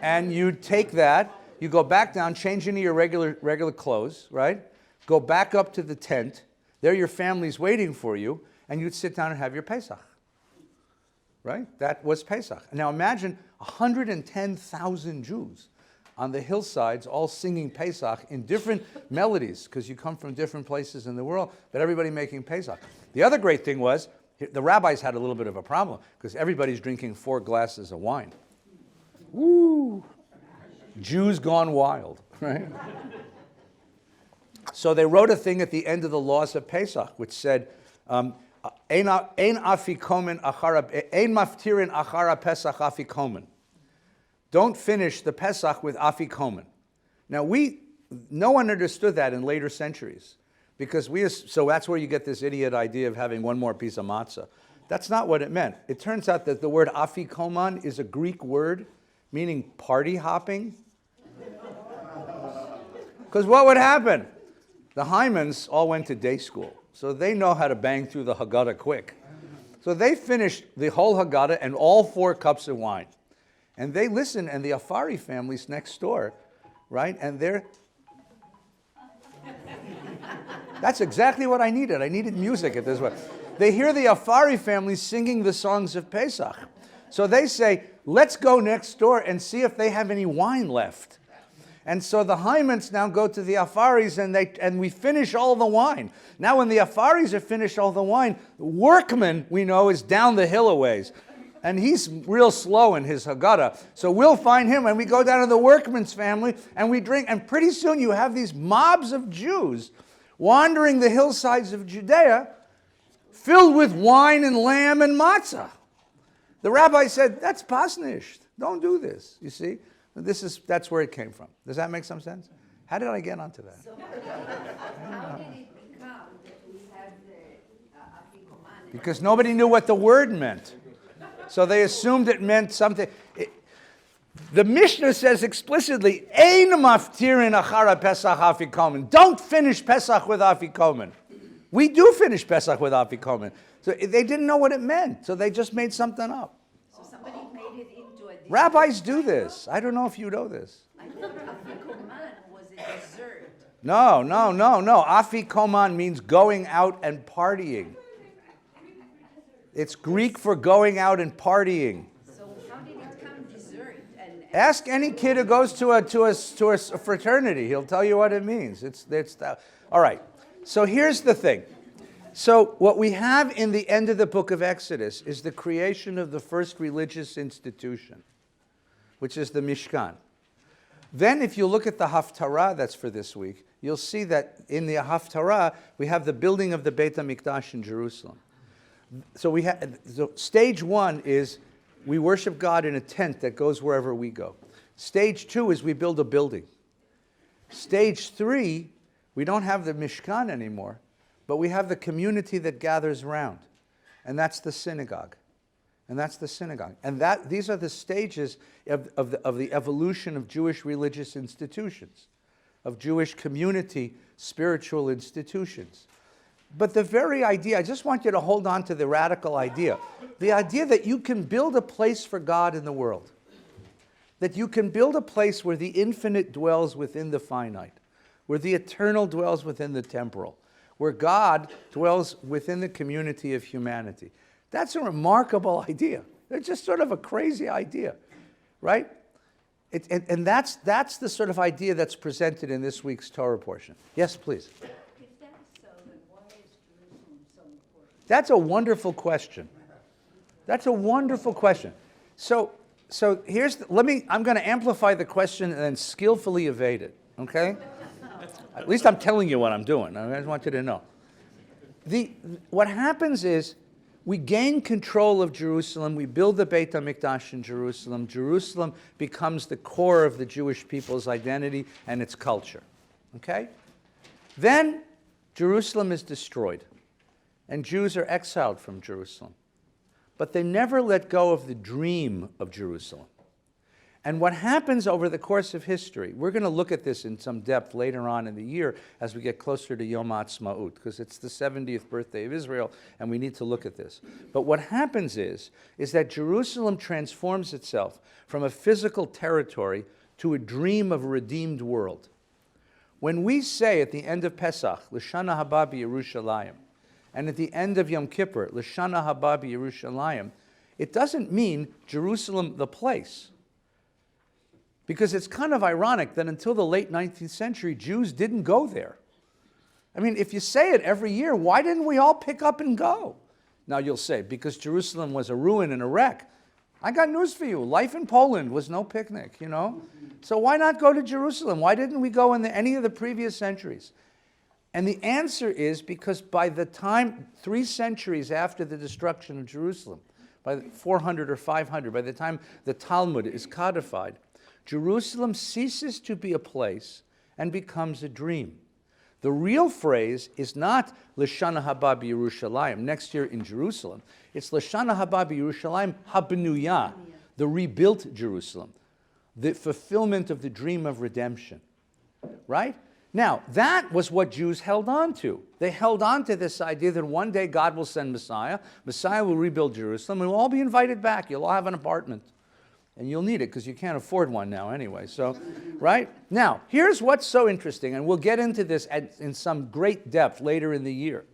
And you'd take that, you go back down, change into your regular clothes, right? Go back up to the tent. There your family's waiting for you, and you'd sit down and have your Pesach. Right? That was Pesach. Now imagine 110,000 Jews on the hillsides all singing Pesach in different melodies, because you come from different places in the world, but everybody making Pesach. The other great thing was, the rabbis had a little bit of a problem, because everybody's drinking 4 glasses of wine. Woo! Jews gone wild, right? So they wrote a thing at the end of the laws of Pesach, which said, Ein afikomen ein maftirin achara Pesach afikomen. Don't finish the Pesach with afikomen. Now no one understood that in later centuries, because so that's where you get this idiot idea of having one more piece of matzah. That's not what it meant. It turns out that the word afikoman is a Greek word meaning party hopping. Because what would happen? The Hymans all went to day school, so they know how to bang through the Haggadah quick. So they finished the whole Haggadah and all 4 cups of wine. And they listen, and the Afari family's next door, right? And that's exactly what I needed. I needed music at this point. They hear the Afari family singing the songs of Pesach. So they say, let's go next door and see if they have any wine left. And so the Hymans now go to the Afaris, and we finish all the wine. Now when the Afaris have finished all the wine, the workman, we know, is down the hill a ways. And he's real slow in his Haggadah. So we'll find him, and we go down to the workman's family, and we drink. And pretty soon you have these mobs of Jews wandering the hillsides of Judea, filled with wine and lamb and matzah. The rabbi said, that's pasnisht. Don't do this. You see? That's where it came from. Does that make some sense? How did I get onto that? So how did it become that we have the afikoman? Because nobody knew what the word meant. So they assumed it meant something. The Mishnah says explicitly, Ein maftirin achara Pesach afikomen. Don't finish Pesach with afikomen. We do finish Pesach with afikomen. So they didn't know what it meant, so they just made something up. So somebody made it into a Rabbis do this. I don't know if you know this. I thought afikoman was a dessert. No. Afikoman means going out and partying. It's Greek for going out and partying. So how did it come dessert? And Ask any kid who goes to a fraternity. He'll tell you what it means. All right. So here's the thing. So what we have in the end of the book of Exodus is the creation of the first religious institution, which is the Mishkan. Then if you look at the Haftarah that's for this week, you'll see that in the Haftarah we have the building of the Beit HaMikdash in Jerusalem. So stage one is we worship God in a tent that goes wherever we go. Stage two is we build a building. Stage three, we don't have the Mishkan anymore, but we have the community that gathers around. And that's the synagogue. And these are the stages of the evolution of Jewish religious institutions, of Jewish community spiritual institutions. But the very idea, I just want you to hold on to the radical idea. The idea that you can build a place for God in the world. That you can build a place where the infinite dwells within the finite. Where the eternal dwells within the temporal. Where God dwells within the community of humanity. That's a remarkable idea. It's just sort of a crazy idea, right? And that's the sort of idea that's presented in this week's Torah portion. Yes, please. if that's so, then why is Jerusalem so important? That's a wonderful question. So I'm going to amplify the question and then skillfully evade it, okay? At least I'm telling you what I'm doing. I just want you to know. What happens is we gain control of Jerusalem. We build the Beit HaMikdash in Jerusalem. Jerusalem becomes the core of the Jewish people's identity and its culture, okay? Then Jerusalem is destroyed, and Jews are exiled from Jerusalem. But they never let go of the dream of Jerusalem. And what happens over the course of history, we're going to look at this in some depth later on in the year as we get closer to Yom HaAtzmaut, because it's the 70th birthday of Israel, and we need to look at this. But what happens is that Jerusalem transforms itself from a physical territory to a dream of a redeemed world. When we say at the end of Pesach, L'shana haba b'Yerushalayim, and at the end of Yom Kippur, L'shana haba b'Yerushalayim, it doesn't mean Jerusalem the place. Because it's kind of ironic that until the late 19th century, Jews didn't go there. I mean, if you say it every year, why didn't we all pick up and go? Now you'll say, because Jerusalem was a ruin and a wreck. I got news for you. Life in Poland was no picnic, you know? So why not go to Jerusalem? Why didn't we go in any of the previous centuries? And the answer is because by the time, 3 centuries after the destruction of Jerusalem, by 400 or 500, by the time the Talmud is codified, Jerusalem ceases to be a place and becomes a dream. The real phrase is not L'shana haba b'Yerushalayim, next year in Jerusalem. It's L'shana haba b'Yerushalayim habnuyah, the rebuilt Jerusalem, the fulfillment of the dream of redemption. Right? Now, that was what Jews held on to. They held on to this idea that one day God will send Messiah, Messiah will rebuild Jerusalem, and we'll all be invited back. You'll all have an apartment. And you'll need it because you can't afford one now anyway. So, right? Now, here's what's so interesting, and we'll get into this in some great depth later in the year.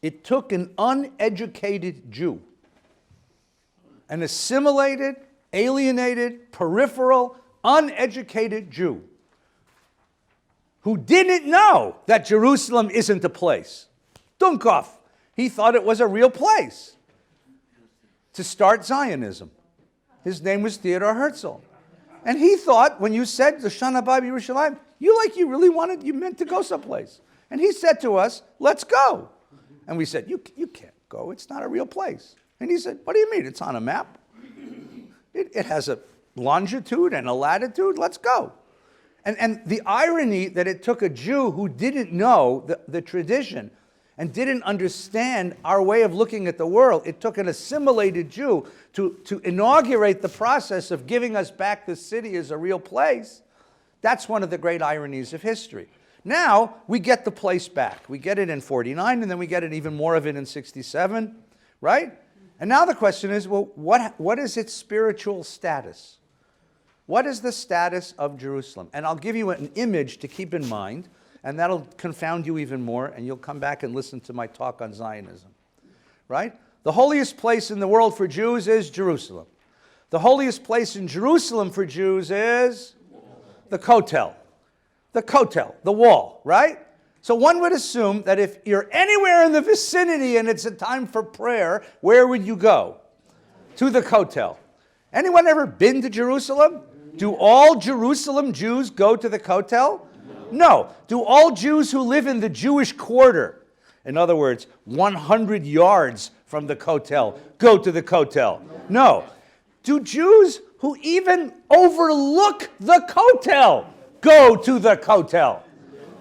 It took an uneducated Jew, an assimilated, alienated, peripheral, uneducated Jew, who didn't know that Jerusalem isn't a place. Dunkov. He thought it was a real place, to start Zionism. His name was Theodor Herzl. And he thought, when you said the Shana Haba B'Yerushalayim, you really wanted, you meant to go someplace. And he said to us, let's go. And we said, you can't go. It's not a real place. And he said, what do you mean? It's on a map. It has a longitude and a latitude. Let's go. And the irony that it took a Jew who didn't know the tradition and didn't understand our way of looking at the world, it took an assimilated Jew to inaugurate the process of giving us back the city as a real place. That's one of the great ironies of history. Now, we get the place back. We get it in 49, and then we get it even more of it in 67, right? And now the question is, well, what is its spiritual status? What is the status of Jerusalem? And I'll give you an image to keep in mind, and that'll confound you even more, and you'll come back and listen to my talk on Zionism, right? The holiest place in the world for Jews is Jerusalem. The holiest place in Jerusalem for Jews is the Kotel. The Kotel, the wall, right? So one would assume that if you're anywhere in the vicinity and it's a time for prayer, where would you go? To the Kotel. Anyone ever been to Jerusalem? Do all Jerusalem Jews go to the Kotel? No. Do all Jews who live in the Jewish quarter, in other words, 100 yards from the Kotel, go to the Kotel? No. Do Jews who even overlook the Kotel go to the Kotel?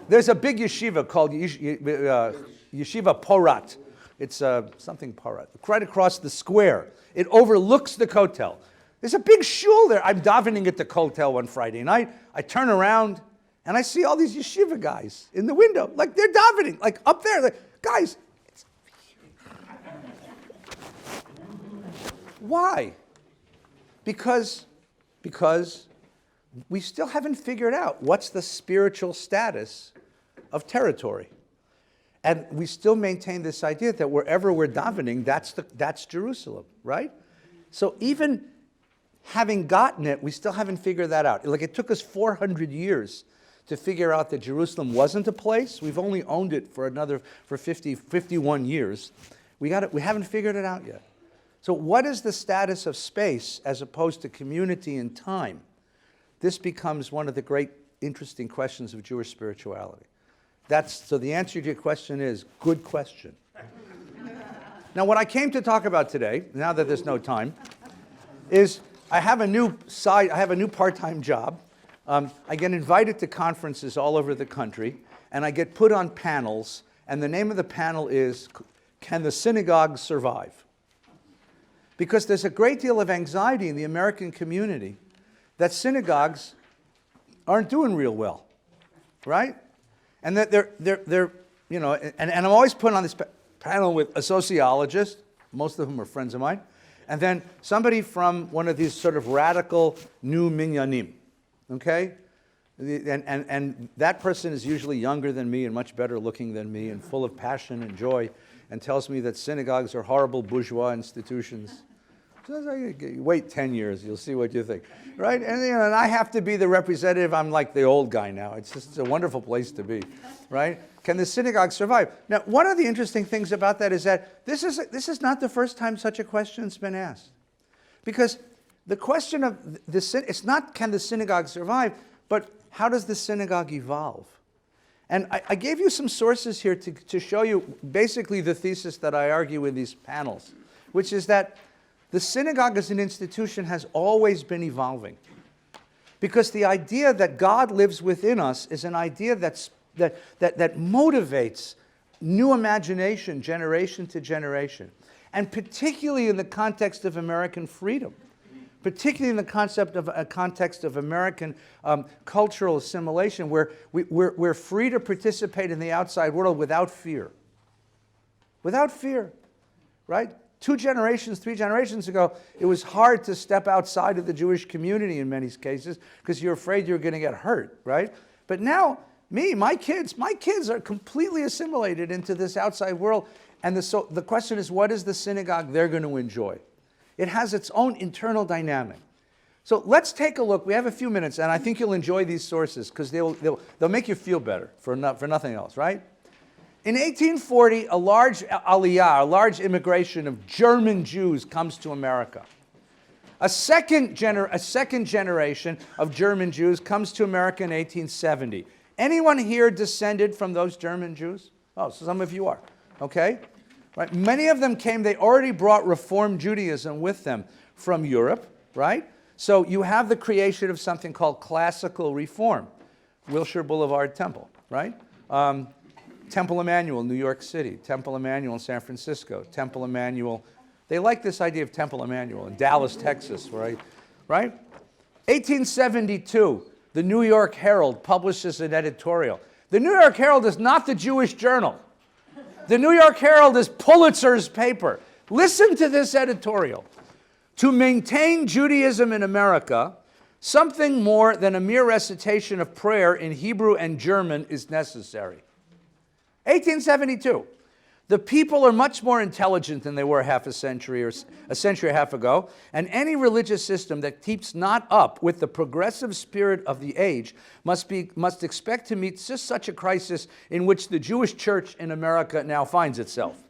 There's a big yeshiva called Yeshiva Porat. It's something Porat, right across the square. It overlooks the Kotel. There's a big shul there. I'm davening at the Kotel one Friday night. I turn around, and I see all these yeshiva guys in the window. Like, they're davening, like, up there. Like, guys, it's why? Because we still haven't figured out what's the spiritual status of territory. And we still maintain this idea that wherever we're davening, that's Jerusalem, right? So even having gotten it, we still haven't figured that out. Like, it took us 400 years to figure out that Jerusalem wasn't a place. We've only owned it for 51 years. We haven't figured it out yet. So what is the status of space as opposed to community and time? This becomes one of the great interesting questions of Jewish spirituality. So the answer to your question is, good question. Now, what I came to talk about today, now that there's no time, is I have a new part-time job. I get invited to conferences all over the country, and I get put on panels, and the name of the panel is, Can the Synagogue Survive? Because there's a great deal of anxiety in the American community that synagogues aren't doing real well, right? And that they're you know, and I'm always put on this panel with a sociologist, most of whom are friends of mine, and then somebody from one of these sort of radical new minyanim, okay? And that person is usually younger than me and much better looking than me and full of passion and joy and tells me that synagogues are horrible bourgeois institutions. So wait 10 years, you'll see what you think, right? And, you know, and I have to be the representative. I'm like the old guy now. It's a wonderful place to be, right? Can the synagogue survive? Now, one of the interesting things about that is that this is not the first time such a question's been asked. Because the question of it's not can the synagogue survive, but how does the synagogue evolve? And I gave you some sources here to show you basically the thesis that I argue in these panels, which is that the synagogue as an institution has always been evolving. Because the idea that God lives within us is an idea that motivates new imagination generation to generation. And particularly in the context of American freedom. Particularly in the context of American cultural assimilation, where we're free to participate in the outside world without fear. Without fear, right? 2 generations, 3 generations ago, it was hard to step outside of the Jewish community in many cases because you're afraid you're going to get hurt, right? But now, my kids are completely assimilated into this outside world. And so the question is, what is the synagogue they're going to enjoy? It has its own internal dynamic. So let's take a look. We have a few minutes, and I think you'll enjoy these sources because they'll make you feel better for nothing else, right? In 1840, a large aliyah, a large immigration of German Jews comes to America. A second generation of German Jews comes to America in 1870. Anyone here descended from those German Jews? Oh, so some of you are, okay? Right? Many of them came, they already brought Reform Judaism with them from Europe, right? So you have the creation of something called classical reform. Wilshire Boulevard Temple, right? Temple Emmanuel, New York City. Temple Emmanuel in San Francisco. Temple Emmanuel. They like this idea of Temple Emmanuel in Dallas, Texas, right? 1872, the New York Herald publishes an editorial. The New York Herald is not the Jewish Journal. The New York Herald is Pulitzer's paper. Listen to this editorial. To maintain Judaism in America, something more than a mere recitation of prayer in Hebrew and German is necessary. 1872. The people are much more intelligent than they were half a century or a century and a half ago, and any religious system that keeps not up with the progressive spirit of the age must expect to meet just such a crisis in which the Jewish church in America now finds itself.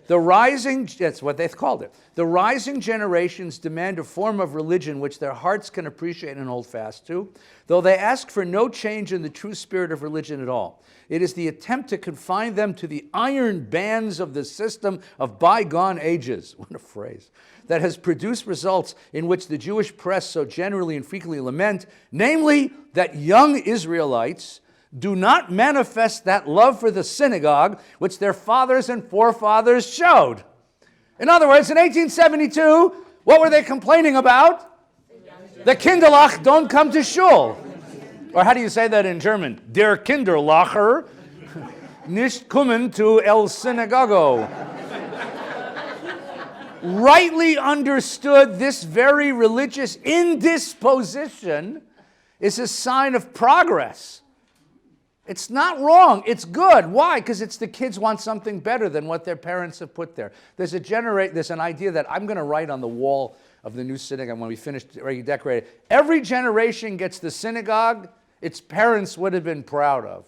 That's what they've called it. The rising generations demand a form of religion which their hearts can appreciate and hold fast to, though they ask for no change in the true spirit of religion at all. It is the attempt to confine them to the iron bands of the system of bygone ages, what a phrase, that has produced results in which the Jewish press so generally and frequently lament, namely that young Israelites do not manifest that love for the synagogue which their fathers and forefathers showed. In other words, in 1872, what were they complaining about? The Kinderlach don't come to shul. Or how do you say that in German? Der Kinderlacher nicht kommen to el Synagogo. Rightly understood, this very religious indisposition is a sign of progress. It's not wrong, it's good. Why? Because it's the kids want something better than what their parents have put there. There's an idea that I'm going to write on the wall of the new synagogue when we finish decorate it. Every generation gets the synagogue its parents would have been proud of,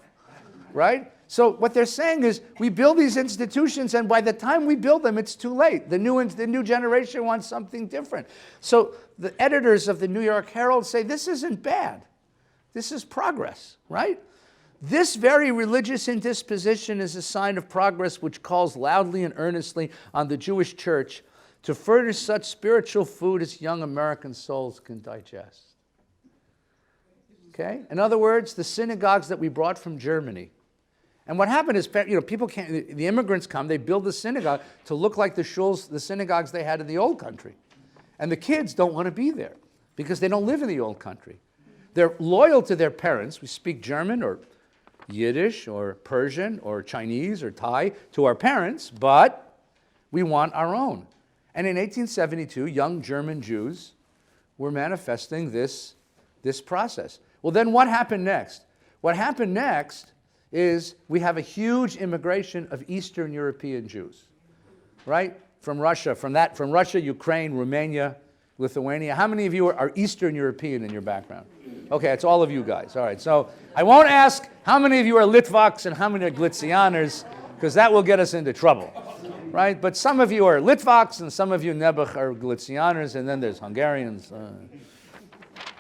right? So what they're saying is we build these institutions, and by the time we build them, it's too late. The new generation wants something different. So the editors of the New York Herald say this isn't bad. This is progress, right? This very religious indisposition is a sign of progress which calls loudly and earnestly on the Jewish church to furnish such spiritual food as young American souls can digest. Okay? In other words, the synagogues that we brought from Germany. And what happened is, people can't, the immigrants come, they build the synagogue to look like the shuls, the synagogues they had in the old country. And the kids don't want to be there because they don't live in the old country. They're loyal to their parents. We speak German or Yiddish or Persian or Chinese or Thai to our parents, but we want our own. And in 1872, young German Jews were manifesting this process. Well, then what happened next? What happened next is we have a huge immigration of Eastern European Jews, right? From Russia, Ukraine, Romania, Lithuania. How many of you are Eastern European in your background? Okay, it's all of you guys. All right, so I won't ask how many of you are Litvaks and how many are Glitzianers, because that will get us into trouble, right? But some of you are Litvaks and some of you Nebuch are Glitzianers, and then there's Hungarians.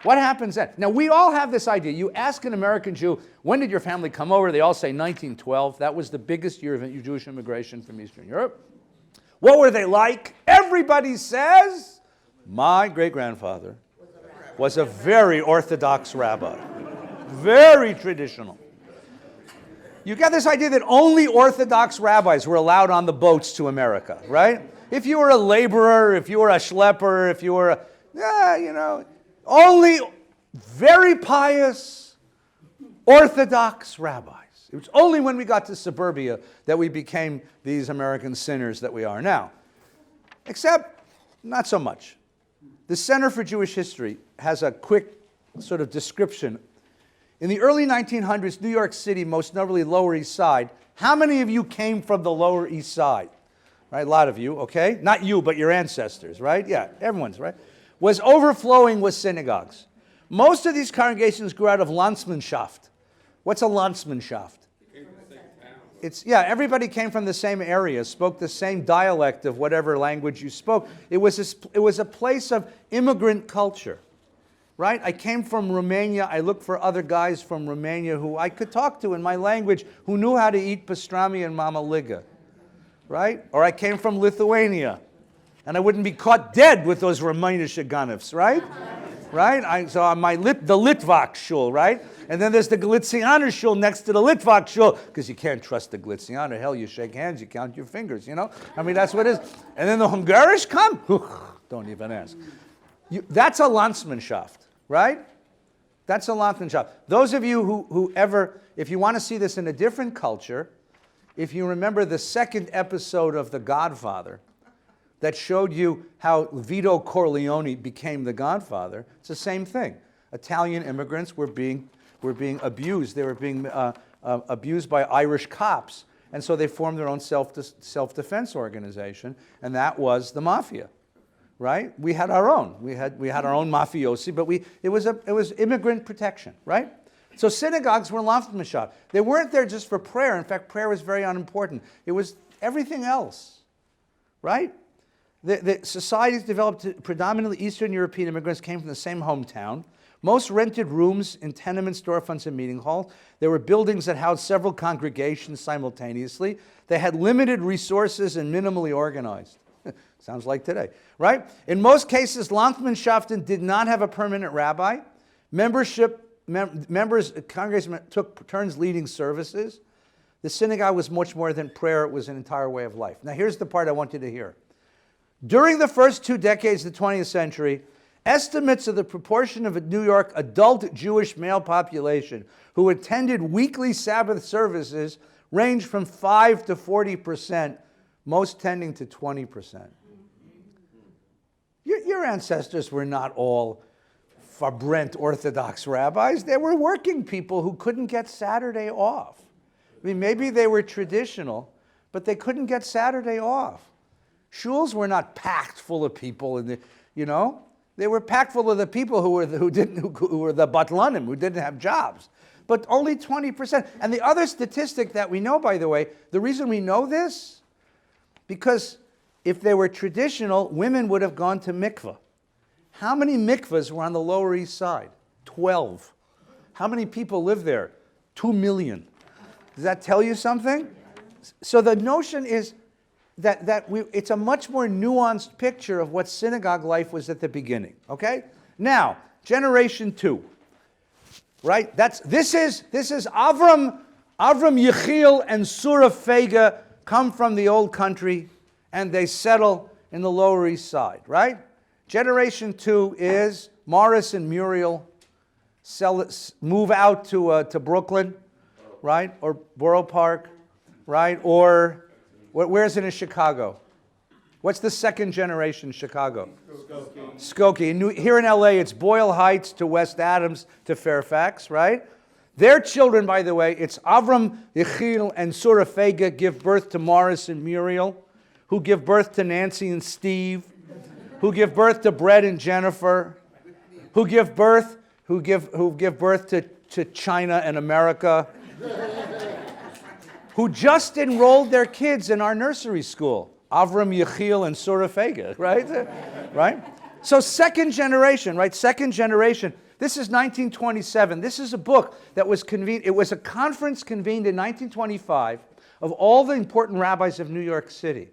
What happens then? Now, we all have this idea. You ask an American Jew, when did your family come over? They all say 1912. That was the biggest year of Jewish immigration from Eastern Europe. What were they like? Everybody says, my great-grandfather was a very Orthodox rabbi, very traditional. You get this idea that only Orthodox rabbis were allowed on the boats to America, right? If you were a laborer, if you were a schlepper, if you were only very pious Orthodox rabbis. It was only when we got to suburbia that we became these American sinners that we are now. Except, not so much. The Center for Jewish History has a quick sort of description. In the early 1900s, New York City, most notably Lower East Side, how many of you came from the Lower East Side? Right, a lot of you, okay? Not you, but your ancestors, right? Yeah, everyone's, right? Was overflowing with synagogues. Most of these congregations grew out of Landsmannschaft. What's a Landsmannschaft? Everybody came from the same area, spoke the same dialect of whatever language you spoke. It was a place of immigrant culture. right? I came from Romania. I looked for other guys from Romania who I could talk to in my language, who knew how to eat pastrami and mama liga, right? Or I came from Lithuania, and I wouldn't be caught dead with those Romanian ganefs, right? Right? So I'm the Litvak shul, right? And then there's the Galicianer shul next to the Litvak shul, because you can't trust the Galicianer. Hell, you shake hands, you count your fingers, you know? I mean, that's what it is. And then the Hungarish come? Don't even ask. That's a Landsmannschaft, right? That's a Landsmannschaft. Those of you who ever, if you want to see this in a different culture, if you remember the second episode of The Godfather, that showed you how Vito Corleone became the Godfather, it's the same thing. Italian immigrants were being abused. They were being abused by Irish cops. And so they formed their own self-defense organization, and that was the mafia, right? We had our own. We had our own mafiosi, but it was immigrant protection, right? So synagogues were Landsmannschaft. They weren't there just for prayer. In fact, prayer was very unimportant. It was everything else, right? The societies developed predominantly Eastern European immigrants came from the same hometown. Most rented rooms in tenements, storefronts, and meeting halls. There were buildings that housed several congregations simultaneously. They had limited resources and minimally organized. Sounds like today, right? In most cases, Landsmannschaften did not have a permanent rabbi. Congregation took turns leading services. The synagogue was much more than prayer. It was an entire way of life. Now, here's the part I want you to hear. During the first 2 decades of the 20th century, estimates of the proportion of a New York adult Jewish male population who attended weekly Sabbath services ranged from 5 to 40%, most tending to 20%. Your ancestors were not all Verbrent Orthodox rabbis. They were working people who couldn't get Saturday off. I mean, maybe they were traditional, but they couldn't get Saturday off. Shuls were not packed full of people, They were packed full of the people who were the batlanim, who didn't have jobs. But only 20%. And the other statistic that we know, by the way, the reason we know this, because if they were traditional, women would have gone to mikveh. How many mikvahs were on the Lower East Side? 12. How many people live there? 2 million. Does that tell you something? So the notion is it's a much more nuanced picture of what synagogue life was at the beginning. Okay? Now, generation 2. Right? This is Avram, Yechiel, and Surah Fega come from the old country, and they settle in the Lower East Side. Right? Generation 2 is Morris and Muriel move out to Brooklyn, right? Or Borough Park, right? Or where's it in Chicago? What's the second generation Chicago? Skokie. Here in LA, it's Boyle Heights to West Adams to Fairfax, right? Their children, by the way, it's Avram, Yechiel, and Surah Fega give birth to Morris and Muriel, who give birth to Nancy and Steve, who give birth to Brett and Jennifer, who give birth to China and America, who just enrolled their kids in our nursery school, Avram, Yechiel, and Surah Fega, right? Right? So second generation, right? Second generation. This is 1927. This is a book that was convened. It was a conference convened in 1925 of all the important rabbis of New York City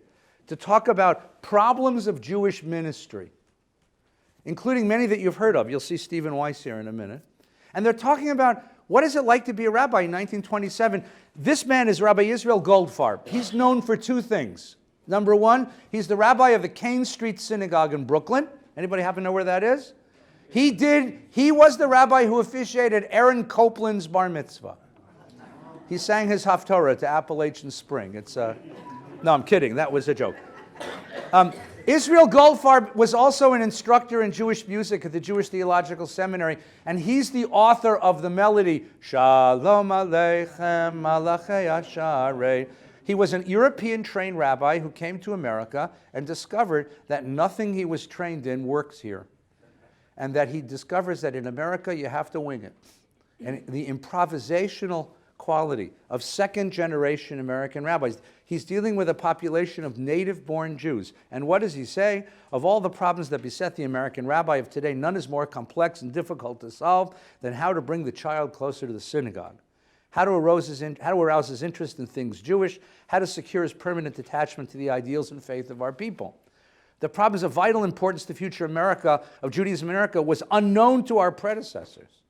to talk about problems of Jewish ministry, including many that you've heard of. You'll see Stephen Weiss here in a minute. And they're talking about what is it like to be a rabbi in 1927. This man is Rabbi Israel Goldfarb. He's known for 2 things. Number 1, he's the rabbi of the Kane Street Synagogue in Brooklyn. Anybody happen to know where that is? He was the rabbi who officiated Aaron Copeland's bar mitzvah. He sang his Haftorah to Appalachian Spring. No, I'm kidding. That was a joke. Israel Goldfarb was also an instructor in Jewish music at the Jewish Theological Seminary, and he's the author of the melody, Shalom Aleichem Malachei Asharei. He was an European-trained rabbi who came to America and discovered that nothing he was trained in works here, and that he discovers that in America you have to wing it. And the improvisational quality of second-generation American rabbis. He's dealing with a population of native-born Jews. And what does he say? Of all the problems that beset the American rabbi of today, none is more complex and difficult to solve than how to bring the child closer to the synagogue, how to arouse his interest in things Jewish, how to secure his permanent attachment to the ideals and faith of our people. The problems of vital importance to future America, of Judaism in America, was unknown to our predecessors,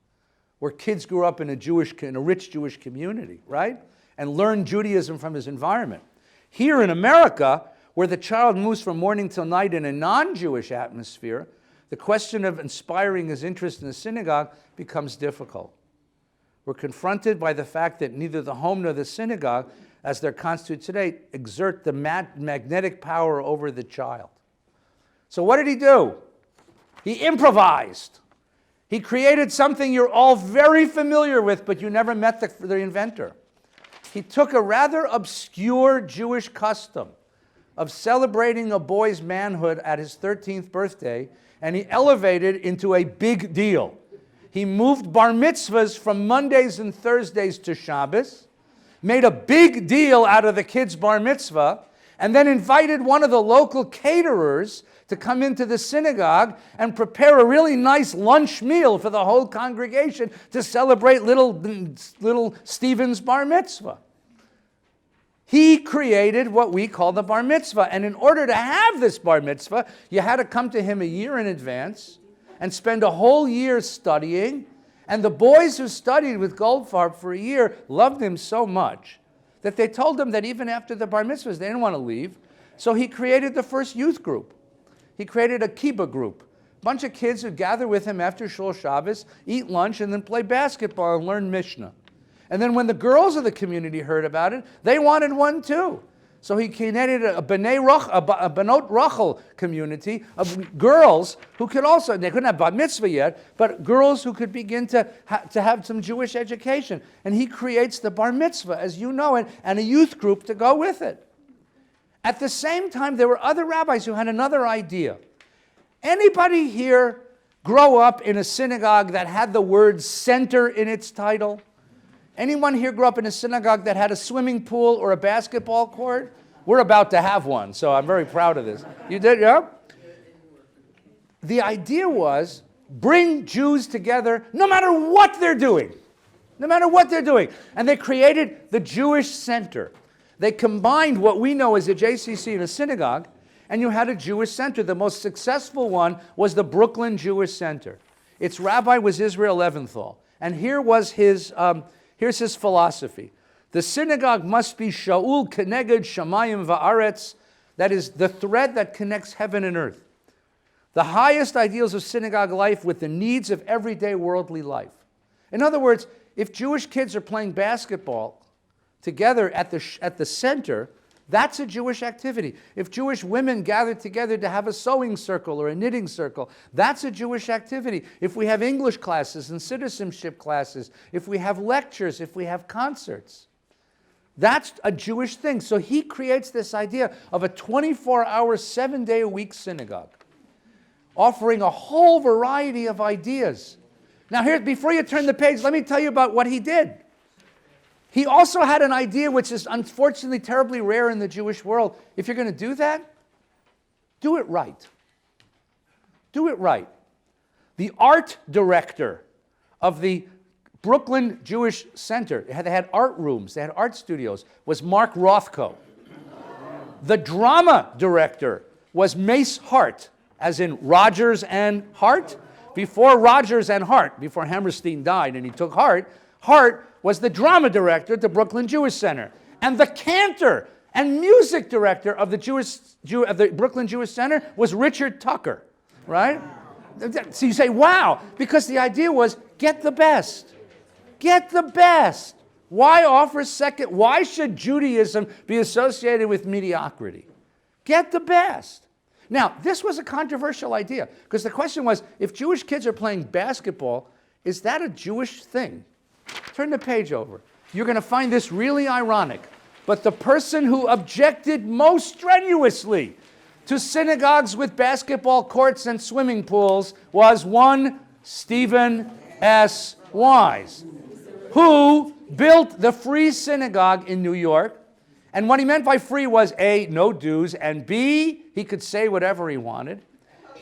where kids grew up in a rich Jewish community, right? And learned Judaism from his environment. Here in America, where the child moves from morning till night in a non-Jewish atmosphere, the question of inspiring his interest in the synagogue becomes difficult. We're confronted by the fact that neither the home nor the synagogue, as they're constituted today, exert the magnetic power over the child. So what did he do? He improvised. He created something you're all very familiar with, but you never met the inventor. He took a rather obscure Jewish custom of celebrating a boy's manhood at his 13th birthday, and he elevated it into a big deal. He moved bar mitzvahs from Mondays and Thursdays to Shabbos, made a big deal out of the kid's bar mitzvah, and then invited one of the local caterers to come into the synagogue and prepare a really nice lunch meal for the whole congregation to celebrate little Stephen's bar mitzvah. He created what we call the bar mitzvah. And in order to have this bar mitzvah, you had to come to him a year in advance and spend a whole year studying. And the boys who studied with Goldfarb for a year loved him so much that they told him that even after the bar mitzvahs, they didn't want to leave. So he created the first youth group. He created a kibbutz group. A bunch of kids who gather with him after Shul Shabbos, eat lunch, and then play basketball and learn Mishnah. And then when the girls of the community heard about it, they wanted one too. So he created a Benot Rachel community of girls who could also, they couldn't have bat mitzvah yet, but girls who could begin to have some Jewish education. And he creates the bar mitzvah, as you know it, and a youth group to go with it. At the same time, there were other rabbis who had another idea. Anybody here grow up in a synagogue that had the word center in its title? Anyone here grow up in a synagogue that had a swimming pool or a basketball court? We're about to have one, so I'm very proud of this. You did, yeah? The idea was bring Jews together no matter what they're doing. No matter what they're doing. And they created the Jewish Center. They combined what we know as a JCC and a synagogue, and you had a Jewish center. The most successful one was the Brooklyn Jewish Center. Its rabbi was Israel Leventhal. And here's his philosophy. The synagogue must be Shaul Keneged Shamayim Va'aretz, that is the thread that connects heaven and earth. The highest ideals of synagogue life with the needs of everyday worldly life. In other words, if Jewish kids are playing basketball together at the center, that's a Jewish activity. If Jewish women gather together to have a sewing circle or a knitting circle, that's a Jewish activity. If we have English classes and citizenship classes, if we have lectures, if we have concerts, that's a Jewish thing. So he creates this idea of a 24-hour, 7-day-a-week synagogue, offering a whole variety of ideas. Now here, before you turn the page, let me tell you about what he did. He also had an idea which is unfortunately terribly rare in the Jewish world. If you're going to do that, do it right. Do it right. The art director of the Brooklyn Jewish Center, they had art rooms, they had art studios, was Mark Rothko. The drama director was Mace Hart, as in Rogers and Hart. Before Rogers and Hart, before Hammerstein died and he took Hart, Hart was the drama director at the Brooklyn Jewish Center. And the cantor and music director of the Brooklyn Jewish Center was Richard Tucker, right? So you say, wow, because the idea was get the best. Get the best. Why offer second? Why should Judaism be associated with mediocrity? Get the best. Now, this was a controversial idea because the question was, if Jewish kids are playing basketball, is that a Jewish thing? Turn the page over. You're going to find this really ironic. But the person who objected most strenuously to synagogues with basketball courts and swimming pools was one Stephen S. Wise, who built the Free Synagogue in New York. And what he meant by free was A, no dues, and B, he could say whatever he wanted.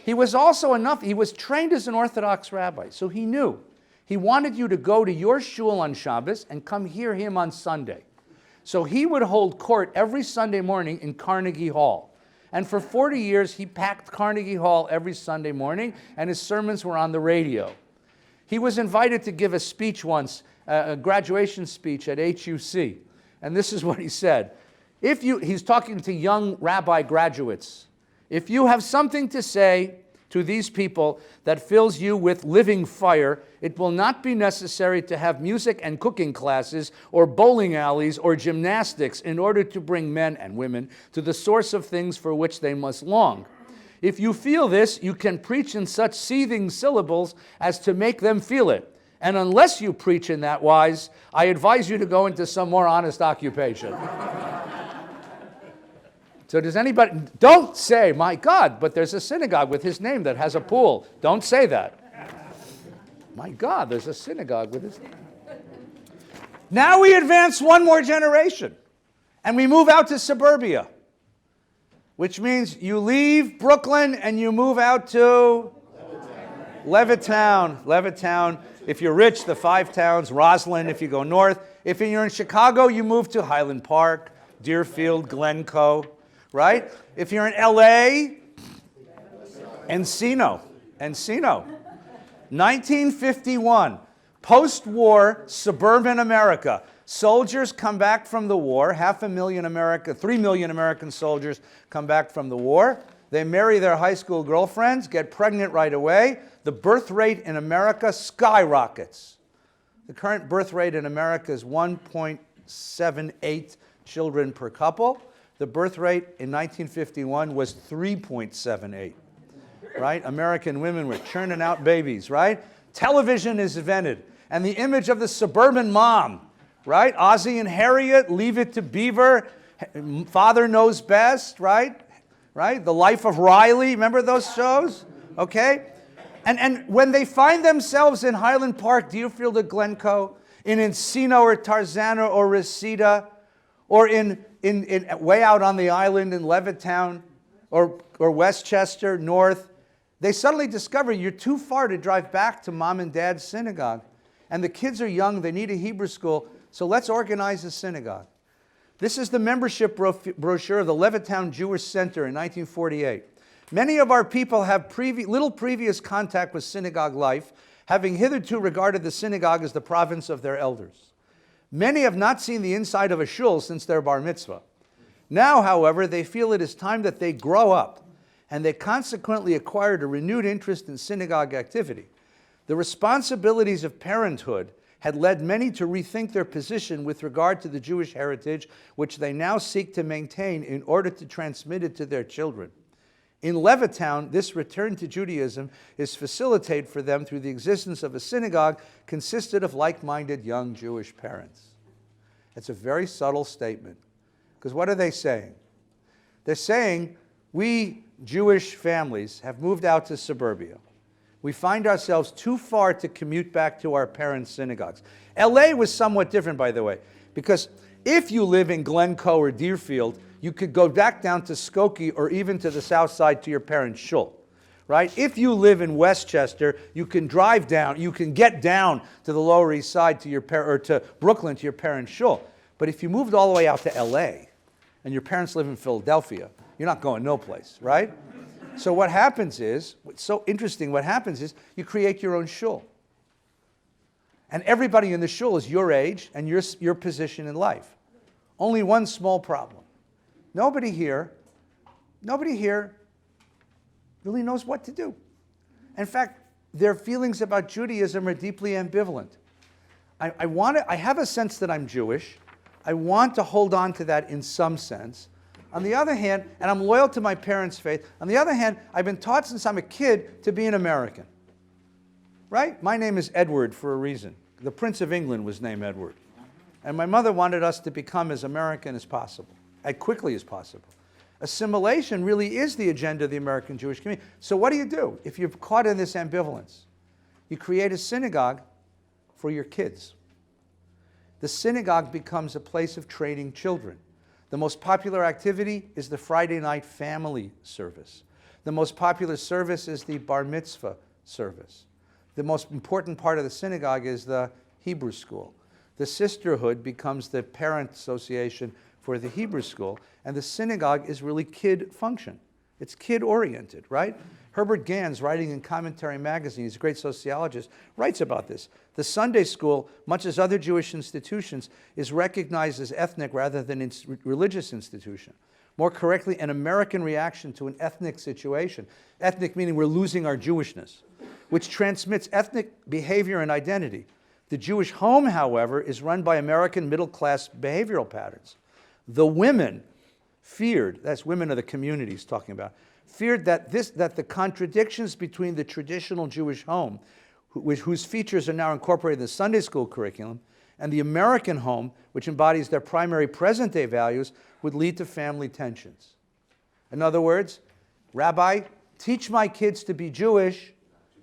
He was trained as an Orthodox rabbi, so he knew. He wanted you to go to your shul on Shabbos and come hear him on Sunday. So he would hold court every Sunday morning in Carnegie Hall. And for 40 years, he packed Carnegie Hall every Sunday morning, and his sermons were on the radio. He was invited to give a speech once, a graduation speech at HUC. And this is what he said. He's talking to young rabbi graduates. If you have something to say to these people that fills you with living fire, it will not be necessary to have music and cooking classes or bowling alleys or gymnastics in order to bring men and women to the source of things for which they must long. If you feel this, you can preach in such seething syllables as to make them feel it. And unless you preach in that wise, I advise you to go into some more honest occupation. So does anybody, don't say, my God, but there's a synagogue with his name that has a pool. Don't say that. My God, there's a synagogue with his name. Now we advance one more generation, and we move out to suburbia, which means you leave Brooklyn and you move out to Levittown. Levittown. If you're rich, the 5 towns. Roslyn, if you go north. If you're in Chicago, you move to Highland Park, Deerfield, Glencoe. Right? If you're in LA, Encino. 1951, post-war suburban America. Soldiers come back from the war, 3 million American soldiers come back from the war. They marry their high school girlfriends, get pregnant right away. The birth rate in America skyrockets. The current birth rate in America is 1.78 children per couple. The birth rate in 1951 was 3.78, right? American women were churning out babies, right? Television is invented, and the image of the suburban mom, right? Ozzie and Harriet, Leave It to Beaver, Father Knows Best, right? Right? The Life of Riley, remember those shows? Okay? And when they find themselves in Highland Park, Deerfield or Glencoe, in Encino or Tarzana or Reseda, or in way out on the island in Levittown or Westchester, North, they suddenly discover you're too far to drive back to mom and dad's synagogue. And the kids are young, they need a Hebrew school, so let's organize a synagogue. This is the membership brochure of the Levittown Jewish Center in 1948. Many of our people have little previous contact with synagogue life, having hitherto regarded the synagogue as the province of their elders. Many have not seen the inside of a shul since their bar mitzvah. Now, however, they feel it is time that they grow up, and they consequently acquired a renewed interest in synagogue activity. The responsibilities of parenthood had led many to rethink their position with regard to the Jewish heritage, which they now seek to maintain in order to transmit it to their children. In Levittown, this return to Judaism is facilitated for them through the existence of a synagogue consisted of like-minded young Jewish parents. It's a very subtle statement, because what are they saying? They're saying, we Jewish families have moved out to suburbia. We find ourselves too far to commute back to our parents' synagogues. LA was somewhat different, by the way, because if you live in Glencoe or Deerfield, you could go back down to Skokie or even to the south side to your parents' shul, right? If you live in Westchester, you can drive down, you can get down to the Lower East Side to or to Brooklyn to your parents' shul. But if you moved all the way out to LA and your parents live in Philadelphia, you're not going no place, right? So what happens is, what's so interesting, what happens is you create your own shul. And everybody in the shul is your age and your position in life. Only one small problem. Nobody here really knows what to do. In fact, their feelings about Judaism are deeply ambivalent. I have a sense that I'm Jewish. I want to hold on to that in some sense. On the other hand, and I'm loyal to my parents' faith. On the other hand, I've been taught since I'm a kid to be an American. Right? My name is Edward for a reason. The Prince of England was named Edward. And my mother wanted us to become as American as possible, as quickly as possible. Assimilation really is the agenda of the American Jewish community. So what do? If you're caught in this ambivalence? You create a synagogue for your kids. the synagogue becomes a place of training children. The most popular activity is the Friday night family service. The most popular service is the bar mitzvah service. The most important part of the synagogue is the Hebrew school. The sisterhood becomes the parent association for the Hebrew school, and the synagogue is really kid function. It's kid-oriented, right? Herbert Gans, writing in Commentary Magazine, he's a great sociologist, writes about this. The Sunday school, much as other Jewish institutions, is recognized as ethnic rather than religious institution. More correctly, an American reaction to an ethnic situation. Ethnic meaning we're losing our Jewishness, which transmits ethnic behavior and identity. The Jewish home, however, is run by American middle-class behavioral patterns. The women feared, that's women of the community he's talking about, feared that the contradictions between the traditional Jewish home, whose features are now incorporated in the Sunday school curriculum, and the American home, which embodies their primary present-day values, would lead to family tensions. In other words, Rabbi, teach my kids to be Jewish,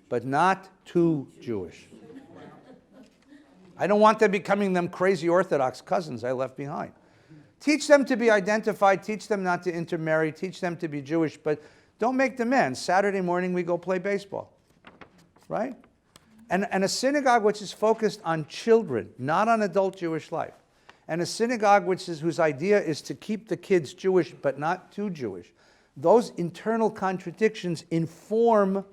but not too Jewish. I don't want them becoming them crazy Orthodox cousins I left behind. Teach them to be identified, teach them not to intermarry, teach them to be Jewish, but don't make them men. Saturday morning we go play baseball, right? And a synagogue which is focused on children, not on adult Jewish life. And a synagogue whose idea is to keep the kids Jewish, but not too Jewish. Those internal contradictions inform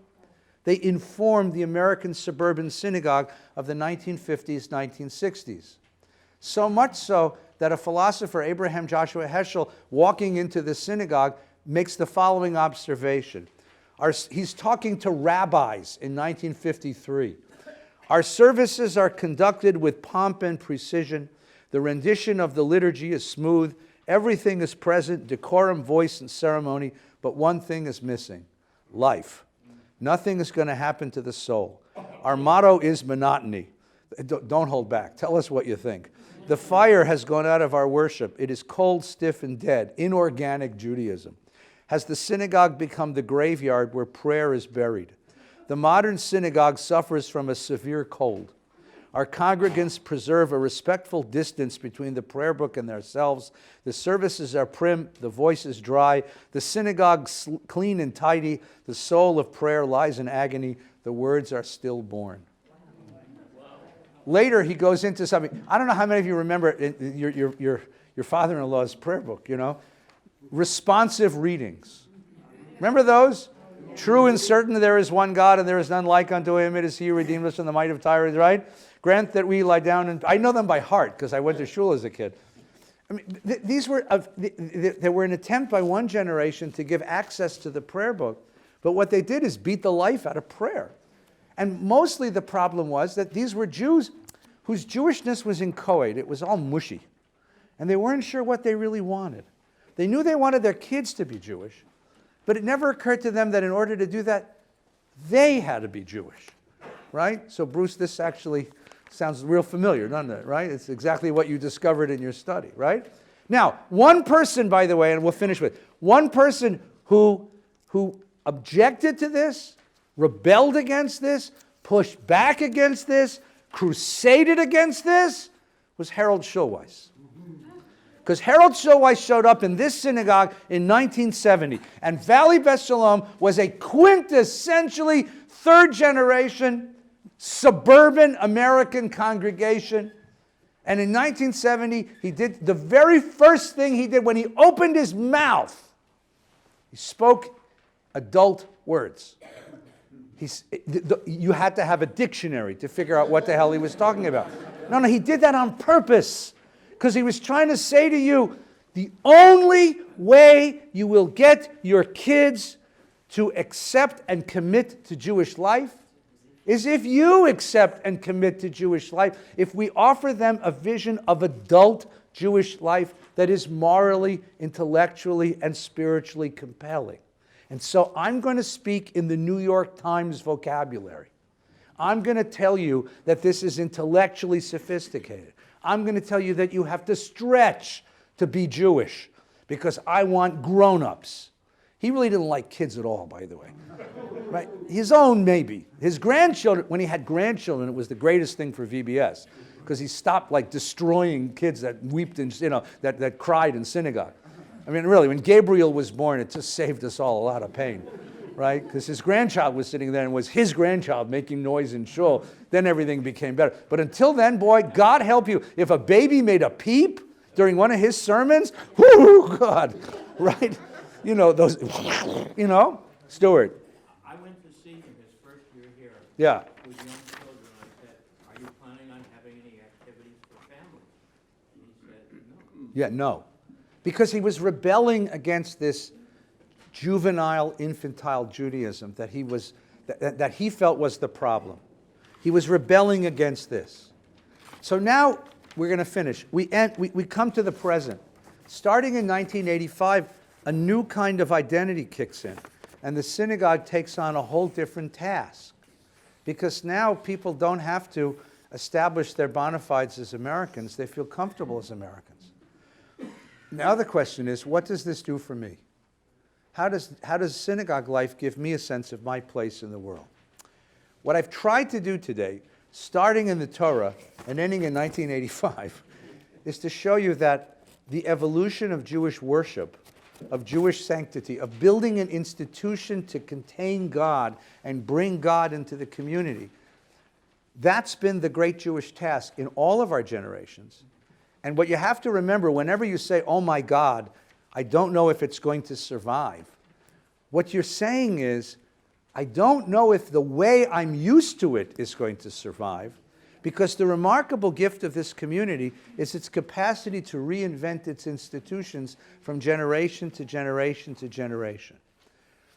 the American suburban synagogue of the 1950s, 1960s. So much so that a philosopher, Abraham Joshua Heschel, walking into the synagogue, makes the following observation. He's talking to rabbis in 1953. Our services are conducted with pomp and precision. The rendition of the liturgy is smooth. Everything is present, decorum, voice, and ceremony, but one thing is missing: life. Nothing is going to happen to the soul. Our motto is monotony. Don't hold back. Tell us what you think. The fire has gone out of our worship. It is cold, stiff, and dead. Inorganic Judaism. Has the synagogue become the graveyard where prayer is buried? The modern synagogue suffers from a severe cold. Our congregants preserve a respectful distance between the prayer book and themselves. The services are prim, the voice is dry. The synagogue clean and tidy. The soul of prayer lies in agony. The words are stillborn. Later, he goes into something. I don't know how many of you remember your father-in-law's prayer book, you know? Responsive readings. Remember those? True and certain there is one God and there is none like unto him. It is he who redeemed us from the might of Tyre, right? Grant that we lie down and... I know them by heart because I went to shul as a kid. I mean, these were... They were an attempt by one generation to give access to the prayer book, but what they did is beat the life out of prayer. And mostly the problem was that these were Jews whose Jewishness was inchoate. It was all mushy. And they weren't sure what they really wanted. They knew they wanted their kids to be Jewish, but it never occurred to them that in order to do that, they had to be Jewish, right? So Bruce, this actually sounds real familiar, doesn't it, right? It's exactly what you discovered in your study, right? Now, one person, by the way, and we'll finish with, one person who objected to this, rebelled against this, pushed back against this, crusaded against this, was Harold Schulweis. Because Harold Schulweis showed up in this synagogue in 1970, and Valley Beth Shalom was a quintessentially third-generation suburban American congregation. And in 1970, he did the very first thing he did when he opened his mouth. He spoke adult words. You had to have a dictionary to figure out what the hell he was talking about. No, he did that on purpose. Because he was trying to say to you, the only way you will get your kids to accept and commit to Jewish life is if you accept and commit to Jewish life, if we offer them a vision of adult Jewish life that is morally, intellectually, and spiritually compelling. And so I'm going to speak in the New York Times vocabulary. I'm going to tell you that this is intellectually sophisticated. I'm going to tell you that you have to stretch to be Jewish because I want grown-ups. He really didn't like kids at all, by the way. Right? His own, maybe. His grandchildren, when he had grandchildren, it was the greatest thing for VBS because he stopped like destroying kids that wept and that cried in synagogue. I mean, really, when Gabriel was born, it just saved us all a lot of pain, right? Because his grandchild was sitting there and was his grandchild making noise in shul. Then everything became better. But until then, boy, God help you. If a baby made a peep during one of his sermons, whoo, God, right? You know, those, Stuart. I went to see him his first year here Yeah. with young children. I said, "Are you planning on having any activities for families?" And he said, "No." Yeah, no. Because he was rebelling against this juvenile, infantile Judaism that that he felt was the problem. He was rebelling against this. So now we're going to finish. We come to the present. Starting in 1985, a new kind of identity kicks in, and the synagogue takes on a whole different task. Because now people don't have to establish their bona fides as Americans. They feel comfortable as Americans. Now the question is, what does this do for me? How does synagogue life give me a sense of my place in the world? What I've tried to do today, starting in the Torah and ending in 1985, is to show you that the evolution of Jewish worship, of Jewish sanctity, of building an institution to contain God and bring God into the community, that's been the great Jewish task in all of our generations. And what you have to remember, whenever you say, "Oh my God, I don't know if it's going to survive," what you're saying is, I don't know if the way I'm used to it is going to survive, because the remarkable gift of this community is its capacity to reinvent its institutions from generation to generation to generation.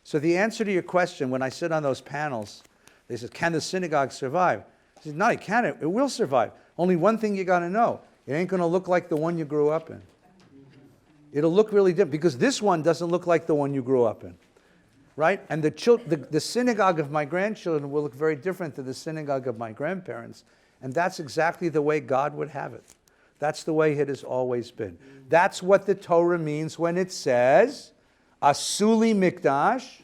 So the answer to your question, when I sit on those panels, they said, "Can the synagogue survive?" I said, "No, it can't. It will survive. Only one thing you got to know. It ain't going to look like the one you grew up in. It'll look really different, because this one doesn't look like the one you grew up in, right? And the synagogue of my grandchildren will look very different than the synagogue of my grandparents, and that's exactly the way God would have it. That's the way it has always been. That's what the Torah means when it says, "Asuli mikdash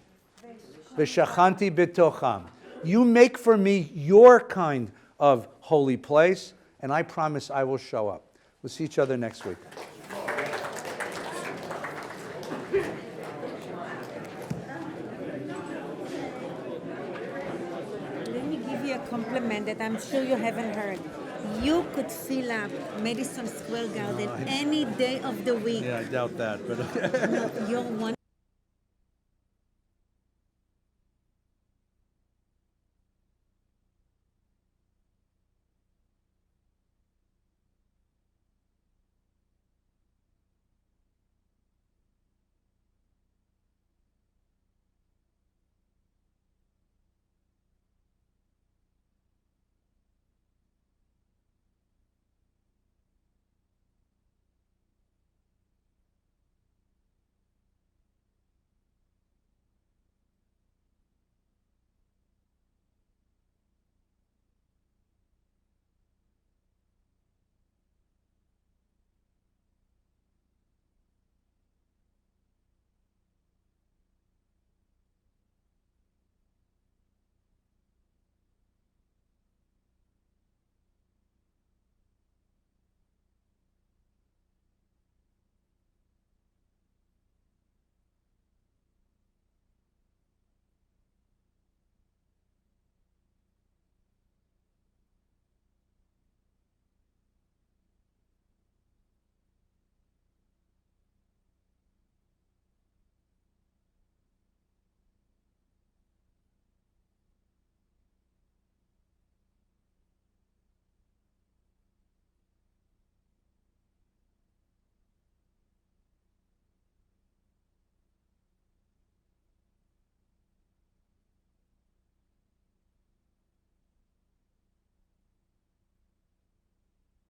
v'shachanti b'tocham." You make for me your kind of holy place, and I promise I will show up. We'll see each other next week. Let me give you a compliment that I'm sure you haven't heard. You could fill up Madison Square Garden any day of the week. I doubt that, but No, you're one